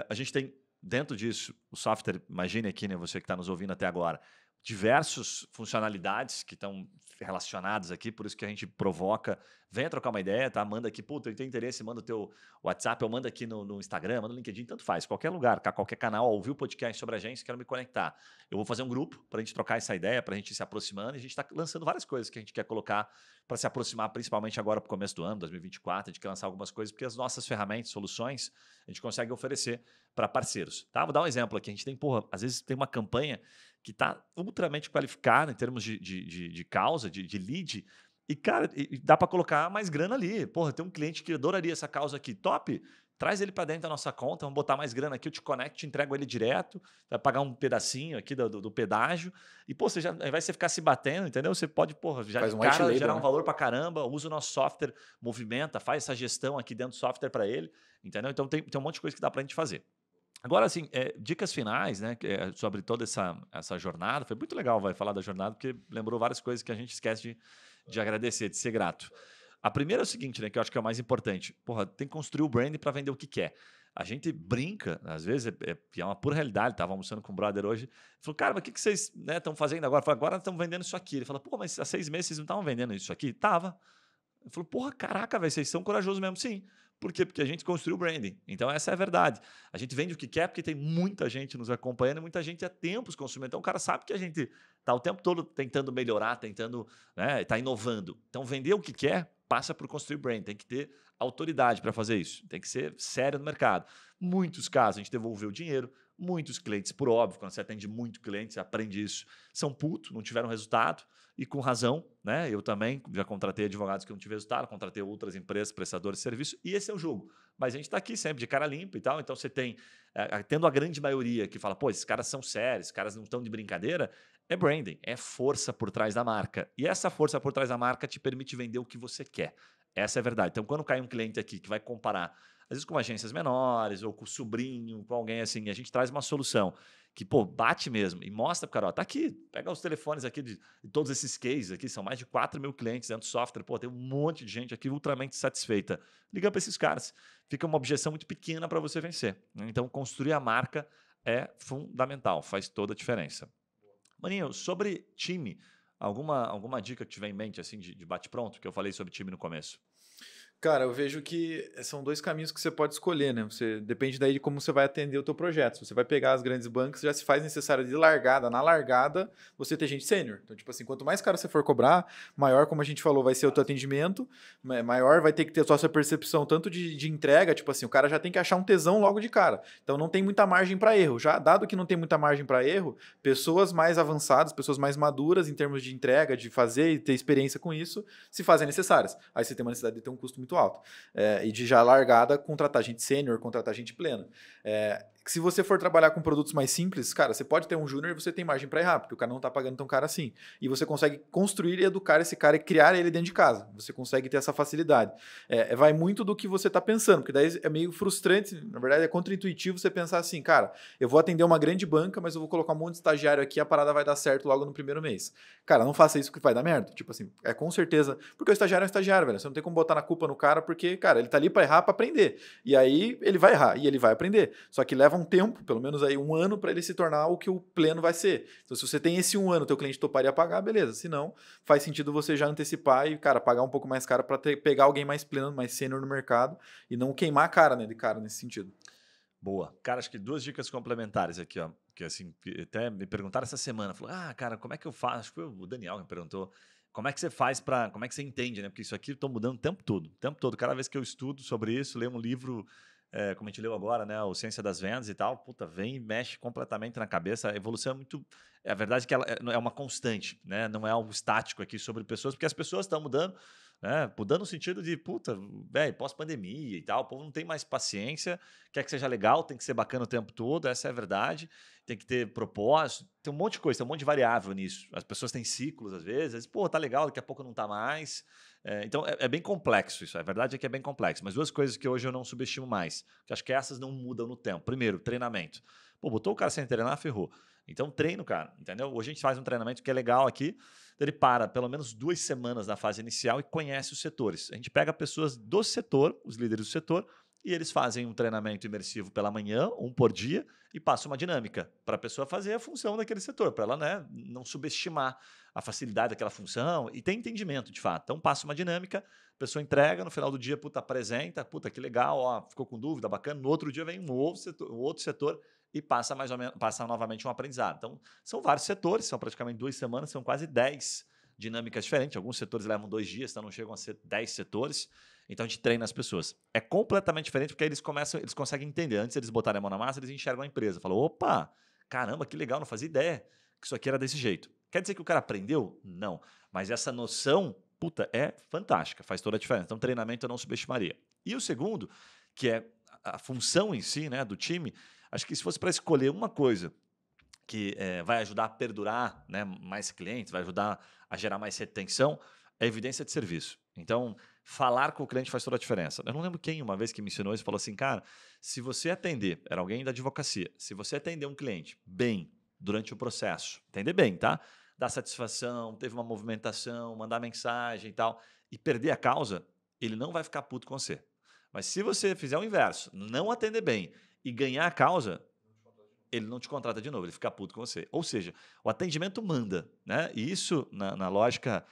A gente tem dentro disso o software, imagine aqui, né, você que está nos ouvindo até agora, diversas funcionalidades que estão relacionadas aqui, por isso que a gente provoca, venha trocar uma ideia, tá? Manda aqui, puta, eu tenho interesse, manda o teu WhatsApp, ou manda aqui no Instagram, manda no LinkedIn, tanto faz, qualquer lugar, qualquer canal, ouvir o podcast sobre a agência, quero me conectar. Eu vou fazer um grupo para a gente trocar essa ideia, para a gente ir se aproximando, e a gente está lançando várias coisas que a gente quer colocar para se aproximar, principalmente agora para o começo do ano, 2024, a gente quer lançar algumas coisas, porque as nossas ferramentas, soluções, a gente consegue oferecer para parceiros. Tá? Vou dar um exemplo aqui. A gente tem, às vezes tem uma campanha que está ultramente qualificada em termos de causa, de lead, e, cara, dá para colocar mais grana ali. Porra, tem um cliente que adoraria essa causa aqui, top, traz ele para dentro da nossa conta, vamos botar mais grana aqui, eu te conecto, te entrego ele direto, vai pagar um pedacinho aqui do pedágio, e, pô, você já, ao invés de você ficar se batendo, entendeu? Você pode, porra, já Faz de um white cara label, gerar um né? valor para caramba, usa o nosso software, movimenta, faz essa gestão aqui dentro do software para ele, entendeu? Então tem um monte de coisa que dá para a gente fazer. Agora, assim, dicas finais, né, sobre toda essa jornada. Foi muito legal, falar da jornada, porque lembrou várias coisas que a gente esquece de agradecer, de ser grato. A primeira é o seguinte, né, que eu acho que é o mais importante. Porra, tem que construir o brand para vender o que quer. A gente brinca, às vezes, é uma pura realidade. Estava almoçando com um brother hoje. Ele falou, cara, mas o que vocês estão fazendo agora? Eu falei, agora estamos vendendo isso aqui. Ele falou, pô, mas há 6 meses vocês não estavam vendendo isso aqui? Tava. Ele falou, porra, caraca, velho, vocês são corajosos mesmo. Sim. Por quê? Porque a gente construiu o branding. Então, essa é a verdade. A gente vende o que quer porque tem muita gente nos acompanhando e muita gente há tempos consumindo. Então, o cara sabe que a gente está o tempo todo tentando melhorar, tentando, né, tá inovando. Então, vender o que quer passa por construir brand. Tem que ter autoridade para fazer isso. Tem que ser sério no mercado. Muitos casos, a gente devolveu o dinheiro. Muitos clientes, por óbvio, quando você atende muito cliente, você aprende isso, são putos, não tiveram resultado. E com razão, né? Eu também já contratei advogados que não tiveram resultado, contratei outras empresas, prestadores de serviço, e esse é o jogo. Mas a gente está aqui sempre de cara limpa e tal, então você tem, tendo a grande maioria que fala, pô, esses caras são sérios, esses caras não estão de brincadeira, é branding, é força por trás da marca. E essa força por trás da marca te permite vender o que você quer. Essa é a verdade. Então, quando cai um cliente aqui que vai comparar, às vezes com agências menores, ou com o sobrinho, com alguém assim, a gente traz uma solução que, pô, bate mesmo e mostra pro cara, ó, tá aqui, pega os telefones aqui de todos esses cases aqui, são mais de 4 mil clientes dentro do software, pô, tem um monte de gente aqui ultramente satisfeita. Liga para esses caras. Fica uma objeção muito pequena para você vencer. Então, construir a marca é fundamental, faz toda a diferença. Maninho, sobre time, alguma dica que tiver em mente, assim, de bate-pronto, que eu falei sobre time no começo? Cara, eu vejo que são dois caminhos que você pode escolher, né? Depende daí de como você vai atender o teu projeto. Se você vai pegar as grandes bancas, já se faz necessário de largada. Na largada, você ter gente sênior. Então, tipo assim, quanto mais caro você for cobrar, maior, como a gente falou, vai ser o teu atendimento, maior vai ter que ter a sua percepção tanto de entrega, tipo assim, o cara já tem que achar um tesão logo de cara. Então, não tem muita margem para erro. Já dado que não tem muita margem para erro, pessoas mais avançadas, pessoas mais maduras em termos de entrega, de fazer e ter experiência com isso, se fazem necessárias. Aí você tem uma necessidade de ter um custo muito alto. E de já largada, contratar gente sênior, contratar gente plena. Se você for trabalhar com produtos mais simples, cara, você pode ter um júnior e você tem margem para errar, porque o cara não está pagando tão caro assim. E você consegue construir e educar esse cara e criar ele dentro de casa. Você consegue ter essa facilidade. Vai muito do que você está pensando, porque daí é meio frustrante, na verdade é contraintuitivo você pensar assim, cara, eu vou atender uma grande banca, mas eu vou colocar um monte de estagiário aqui e a parada vai dar certo logo no primeiro mês. Cara, não faça isso que vai dar merda. Tipo assim, com certeza, porque o estagiário é um estagiário, velho. Você não tem como botar na culpa no cara, porque, cara, ele tá ali para errar, para aprender. E aí ele vai errar e ele vai aprender. Só que leva um tempo, pelo menos aí 1 ano, para ele se tornar o que o pleno vai ser. Então, se você tem esse 1 ano, teu cliente toparia pagar, beleza. Se não, faz sentido você já antecipar e, cara, pagar um pouco mais caro para pegar alguém mais pleno, mais sênior no mercado e não queimar a cara, né, de cara nesse sentido. Boa. Cara, acho que 2 dicas complementares aqui, ó, que assim, que até me perguntaram essa semana, falou: "Ah, cara, como é que eu faço?" Acho que foi o Daniel que me perguntou: "Como é que você faz para, como é que você entende, né? Porque isso aqui eu tô mudando o tempo todo, o tempo todo. Cada vez que eu estudo sobre isso, leio um livro, como a gente leu agora, né, o Ciência das Vendas e tal, puta, vem e mexe completamente na cabeça. A evolução é muito, a verdade é que ela é uma constante, né? Não é algo estático aqui sobre pessoas, porque as pessoas estão mudando, né? Mudando no sentido de, puta, velho, pós-pandemia e tal, o povo não tem mais paciência, quer que seja legal, tem que ser bacana o tempo todo, essa é a verdade. Tem que ter propósito, tem um monte de coisa, tem um monte de variável nisso. As pessoas têm ciclos às vezes, pô, tá legal, daqui a pouco não tá mais. Então é bem complexo isso, a verdade é que é bem complexo. Mas 2 coisas que hoje eu não subestimo mais, que acho que essas não mudam no tempo. Primeiro, treinamento. Pô, botou o cara sem treinar, ferrou. Então treina o cara, entendeu? Hoje a gente faz um treinamento que é legal aqui, ele para pelo menos 2 semanas na fase inicial e conhece os setores. A gente pega pessoas do setor, os líderes do setor, e eles fazem um treinamento imersivo pela manhã, um por dia, e passa uma dinâmica para a pessoa fazer a função daquele setor, para ela, né, não subestimar a facilidade daquela função e ter entendimento de fato. Então passa uma dinâmica, a pessoa entrega, no final do dia, puta, apresenta, puta, que legal, ó, ficou com dúvida, bacana. No outro dia vem um outro setor e passa mais ou menos, passa novamente um aprendizado. Então, são vários setores, são praticamente 2 semanas, são quase 10 dinâmicas diferentes. Alguns setores levam 2 dias, então não chegam a ser 10 setores. Então a gente treina as pessoas. É completamente diferente porque aí eles conseguem entender. Antes de eles botarem a mão na massa, eles enxergam a empresa. Falam, opa, caramba, que legal, não fazia ideia que isso aqui era desse jeito. Quer dizer que o cara aprendeu? Não. Mas essa noção, puta, é fantástica, faz toda a diferença. Então treinamento eu não subestimaria. E o segundo, que é a função em si, né, do time, acho que se fosse para escolher uma coisa que vai ajudar a perdurar, né, mais clientes, vai ajudar a gerar mais retenção, é evidência de serviço. Então, falar com o cliente faz toda a diferença. Eu não lembro quem uma vez que me ensinou isso, falou assim, cara, se você atender, era alguém da advocacia, se você atender um cliente bem durante o processo, atender bem, tá? Dar satisfação, teve uma movimentação, mandar mensagem e tal, e perder a causa, ele não vai ficar puto com você. Mas se você fizer o inverso, não atender bem e ganhar a causa, ele não te contrata de novo, ele fica puto com você. Ou seja, o atendimento manda, né? E isso, na lógica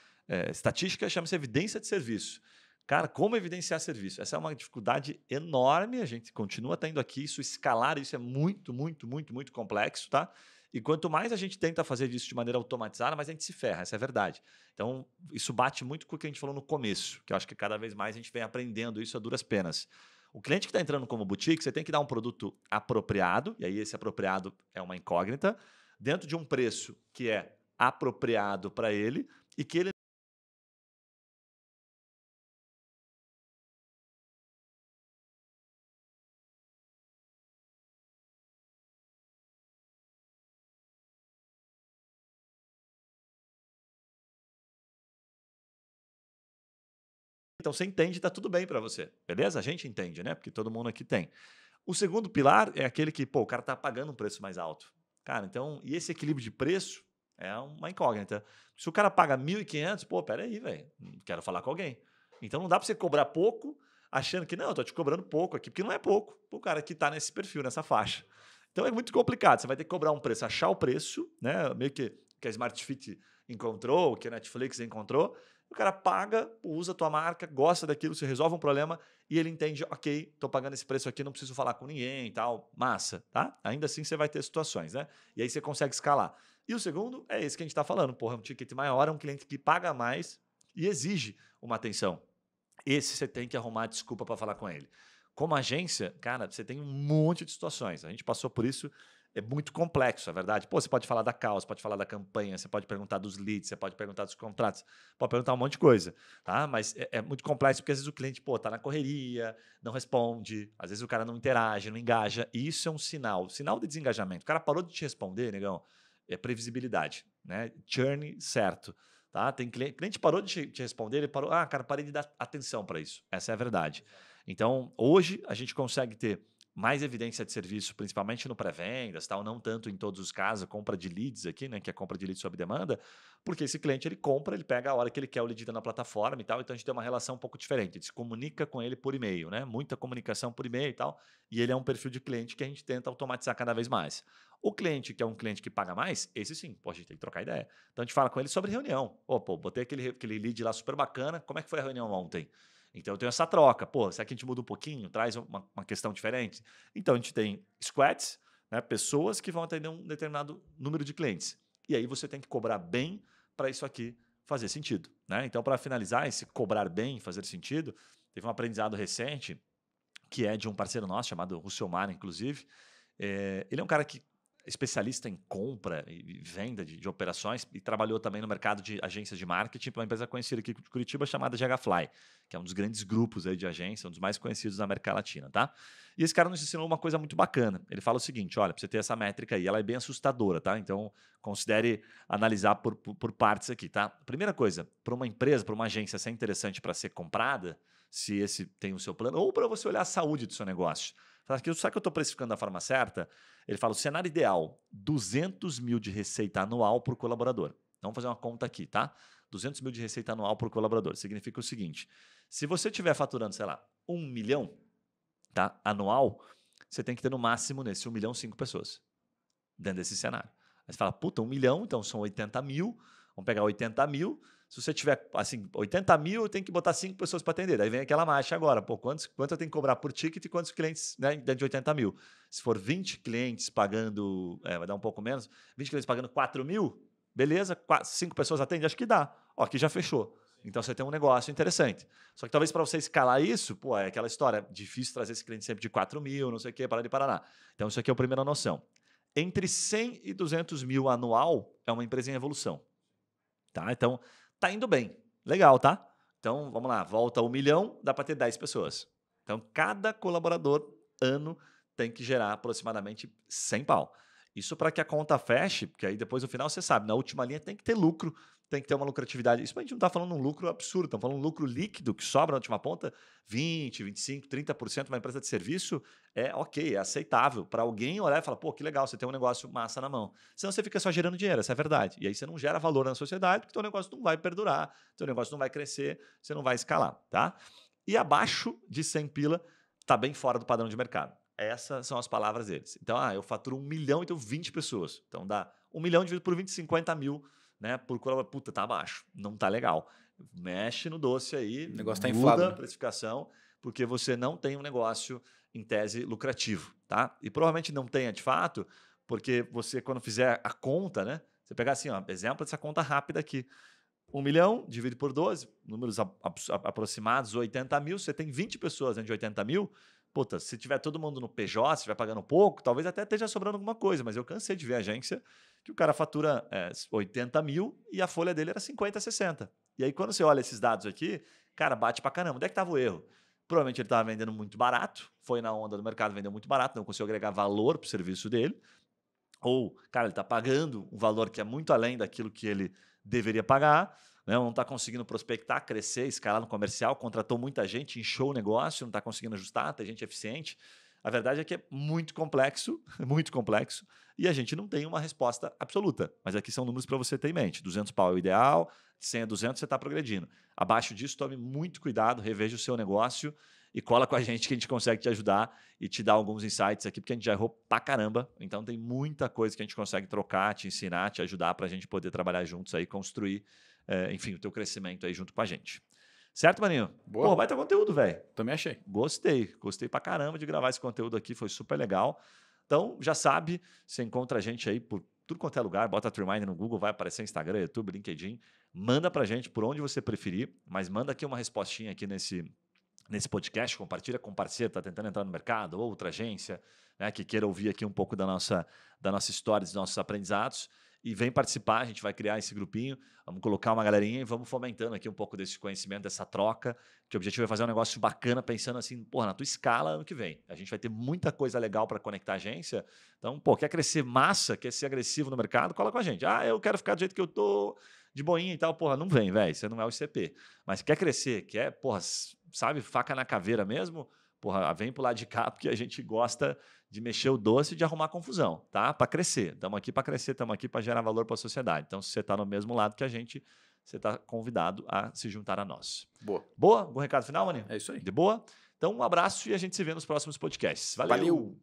estatística, chama-se evidência de serviço. Cara, como evidenciar serviço? Essa é uma dificuldade enorme, a gente continua tendo aqui, isso escalar, isso é muito, muito, muito, muito complexo, tá? E quanto mais a gente tenta fazer isso de maneira automatizada, mais a gente se ferra, essa é a verdade. Então, isso bate muito com o que a gente falou no começo, que eu acho que cada vez mais a gente vem aprendendo isso a duras penas. O cliente que está entrando como boutique, você tem que dar um produto apropriado, e aí esse apropriado é uma incógnita, dentro de um preço que é apropriado para ele e que ele. Então você entende, está tudo bem para você, beleza? A gente entende, né? Porque todo mundo aqui tem. O segundo pilar é aquele que, pô, o cara está pagando um preço mais alto. Cara, então, e esse equilíbrio de preço é uma incógnita. Se o cara paga 1.500, pô, peraí, velho, quero falar com alguém. Então não dá para você cobrar pouco achando que, não, eu tô te cobrando pouco aqui, porque não é pouco o cara que está nesse perfil, nessa faixa. Então é muito complicado, você vai ter que cobrar um preço, achar o preço, né? Meio que a Smart Fit encontrou, o que a Netflix encontrou. O cara paga, usa a tua marca, gosta daquilo, você resolve um problema e ele entende, ok, estou pagando esse preço aqui, não preciso falar com ninguém e tal. Massa, tá? Ainda assim você vai ter situações, né? E aí você consegue escalar. E o segundo é esse que a gente está falando. Porra, é um ticket maior, é um cliente que paga mais e exige uma atenção. Esse você tem que arrumar desculpa para falar com ele. Como agência, cara, você tem um monte de situações. A gente passou por isso, é muito complexo, é verdade. Pô, você pode falar da causa, pode falar da campanha, você pode perguntar dos leads, você pode perguntar dos contratos, pode perguntar um monte de coisa, tá? Mas é muito complexo porque às vezes o cliente, pô, tá na correria, não responde, às vezes o cara não interage, não engaja, e isso é um sinal de desengajamento. O cara parou de te responder, negão, é previsibilidade, né? Churn certo. Tá? Tem cliente parou de te responder, ele parou, cara, parei de dar atenção para isso. Essa é a verdade. Então, hoje a gente consegue ter mais evidência de serviço, principalmente no pré-vendas, tal, não tanto em todos os casos, compra de leads aqui, né, que é compra de leads sob demanda, porque esse cliente ele compra, ele pega a hora que ele quer o lead na plataforma e tal, então a gente tem uma relação um pouco diferente, a gente se comunica com ele por e-mail, né, muita comunicação por e-mail e tal, e ele é um perfil de cliente que a gente tenta automatizar cada vez mais. O cliente que é um cliente que paga mais, esse sim, pô, a gente tem que trocar ideia. Então a gente fala com ele sobre reunião. Pô, botei aquele lead lá super bacana, como é que foi a reunião ontem? Então eu tenho essa troca. Pô, será que a gente muda um pouquinho, traz uma questão diferente? Então a gente tem squads, né, pessoas que vão atender um determinado número de clientes. E aí você tem que cobrar bem para isso aqui fazer sentido. Né? Então, para finalizar, esse cobrar bem, fazer sentido, teve um aprendizado recente que é de um parceiro nosso, chamado Russomar, inclusive. Ele é um cara que especialista em compra e venda de operações e trabalhou também no mercado de agências de marketing para uma empresa conhecida aqui de Curitiba chamada GHFly, que é um dos grandes grupos aí de agência, um dos mais conhecidos da América Latina, tá? E esse cara nos ensinou uma coisa muito bacana. Ele fala o seguinte, olha, para você ter essa métrica aí, ela é bem assustadora, tá? Então, considere analisar por partes aqui, tá? Primeira coisa, para uma empresa, para uma agência ser interessante para ser comprada, se esse tem o seu plano, ou para você olhar a saúde do seu negócio. Será que eu estou precificando da forma certa? Ele fala, o cenário ideal, 200 mil de receita anual por colaborador. Vamos fazer uma conta aqui, tá? 200 mil de receita anual por colaborador. Significa o seguinte, se você estiver faturando, sei lá, 1 milhão, tá? Anual, você tem que ter no máximo nesse 1 milhão 5 pessoas dentro desse cenário. Aí você fala, puta, 1 milhão, então são 80 mil, vamos pegar 80 mil, se você tiver, assim, 80 mil, eu tenho que botar 5 pessoas para atender. Daí vem aquela marcha agora. Pô, quanto eu tenho que cobrar por ticket e quantos clientes, né, dentro de 80 mil? Se for 20 clientes pagando, vai dar um pouco menos, 20 clientes pagando 4 mil, beleza, 5 pessoas atendem, acho que dá. Ó, aqui já fechou. Então você tem um negócio interessante. Só que talvez para você escalar isso, pô, é aquela história, difícil trazer esse cliente sempre de 4 mil, não sei o que, para de Paraná. Então isso aqui é a primeira noção. Entre 100 e 200 mil anual é uma empresa em evolução. Tá? Então, tá indo bem. Legal, tá? Então, vamos lá. Volta 1 milhão, dá para ter 10 pessoas. Então, cada colaborador, ano, tem que gerar aproximadamente 100 pau. Isso para que a conta feche, porque aí depois no final você sabe, na última linha tem que ter lucro, tem que ter uma lucratividade. Isso a gente não está falando um lucro absurdo, estamos falando um lucro líquido que sobra na última ponta, 20, 25, 30% de uma empresa de serviço é ok, é aceitável. Para alguém olhar e falar, pô, que legal, você tem um negócio massa na mão. Senão você fica só gerando dinheiro, essa é a verdade. E aí você não gera valor na sociedade, porque teu negócio não vai perdurar, teu negócio não vai crescer, você não vai escalar, tá? E abaixo de 100 pila, está bem fora do padrão de mercado. Essas são as palavras deles. Então, eu faturo 1 milhão e tenho 20 pessoas. Então dá 1 milhão dividido por 20, 50 mil, né? Por colaborador. Puta, tá abaixo. Não tá legal. Mexe no doce aí, O negócio tá muda inflado, a né? precificação, porque você não tem um negócio em tese lucrativo, tá? E provavelmente não tenha de fato, porque você, quando fizer a conta, né? Você pegar assim, ó, exemplo dessa conta rápida aqui. 1 milhão, divide por 12, números aproximados, 80 mil, você tem 20 pessoas dentro de 80 mil, puta, se tiver todo mundo no PJ, se estiver pagando pouco, talvez até esteja sobrando alguma coisa, mas eu cansei de ver agência que o cara fatura 80 mil e a folha dele era 50, 60. E aí quando você olha esses dados aqui, cara, bate pra caramba. Onde é que estava o erro? Provavelmente ele estava vendendo muito barato, foi na onda do mercado, vendeu muito barato, não conseguiu agregar valor para o serviço dele, ou, cara, ele está pagando um valor que é muito além daquilo que ele deveria pagar, né? Não está conseguindo prospectar, crescer, escalar no comercial, contratou muita gente, inchou o negócio, não está conseguindo ajustar, tem gente eficiente. A verdade é que é muito complexo, muito complexo, e a gente não tem uma resposta absoluta. Mas aqui são números para você ter em mente. 200 pau é o ideal, 100 a 200 você está progredindo. Abaixo disso, tome muito cuidado, reveja o seu negócio e cola com a gente que a gente consegue te ajudar e te dar alguns insights aqui, porque a gente já errou pra caramba. Então tem muita coisa que a gente consegue trocar, te ensinar, te ajudar para a gente poder trabalhar juntos aí, construir, enfim, o teu crescimento aí junto com a gente. Certo, maninho? Boa. Pô, vai ter conteúdo, velho. Também achei. Gostei pra caramba de gravar esse conteúdo aqui, foi super legal. Então, já sabe, você encontra a gente aí por tudo quanto é lugar, bota Trimind no Google, vai aparecer Instagram, YouTube, LinkedIn, manda pra gente por onde você preferir, mas manda aqui uma respostinha aqui nesse podcast, compartilha com um parceiro que está tentando entrar no mercado, ou outra agência, né, que queira ouvir aqui um pouco da nossa história, dos nossos aprendizados, e vem participar, a gente vai criar esse grupinho, vamos colocar uma galerinha e vamos fomentando aqui um pouco desse conhecimento, dessa troca, que o objetivo é fazer um negócio bacana, pensando assim, porra, na tua escala ano que vem. A gente vai ter muita coisa legal para conectar a agência, então, pô, quer crescer massa, quer ser agressivo no mercado, cola com a gente. Ah, eu quero ficar do jeito que eu tô, de boinha e tal, porra, não vem, velho, você não é o ICP. Mas quer crescer, quer, porra, sabe, faca na caveira mesmo, porra, vem pro lado de cá, porque a gente gosta de mexer o doce e de arrumar confusão, tá? Para crescer. Estamos aqui para crescer, estamos aqui para gerar valor para a sociedade. Então, se você está no mesmo lado que a gente, você está convidado a se juntar a nós. Boa. Boa? Algum recado final, maninho? É isso aí. De boa? Então, um abraço e a gente se vê nos próximos podcasts. Valeu! Valeu.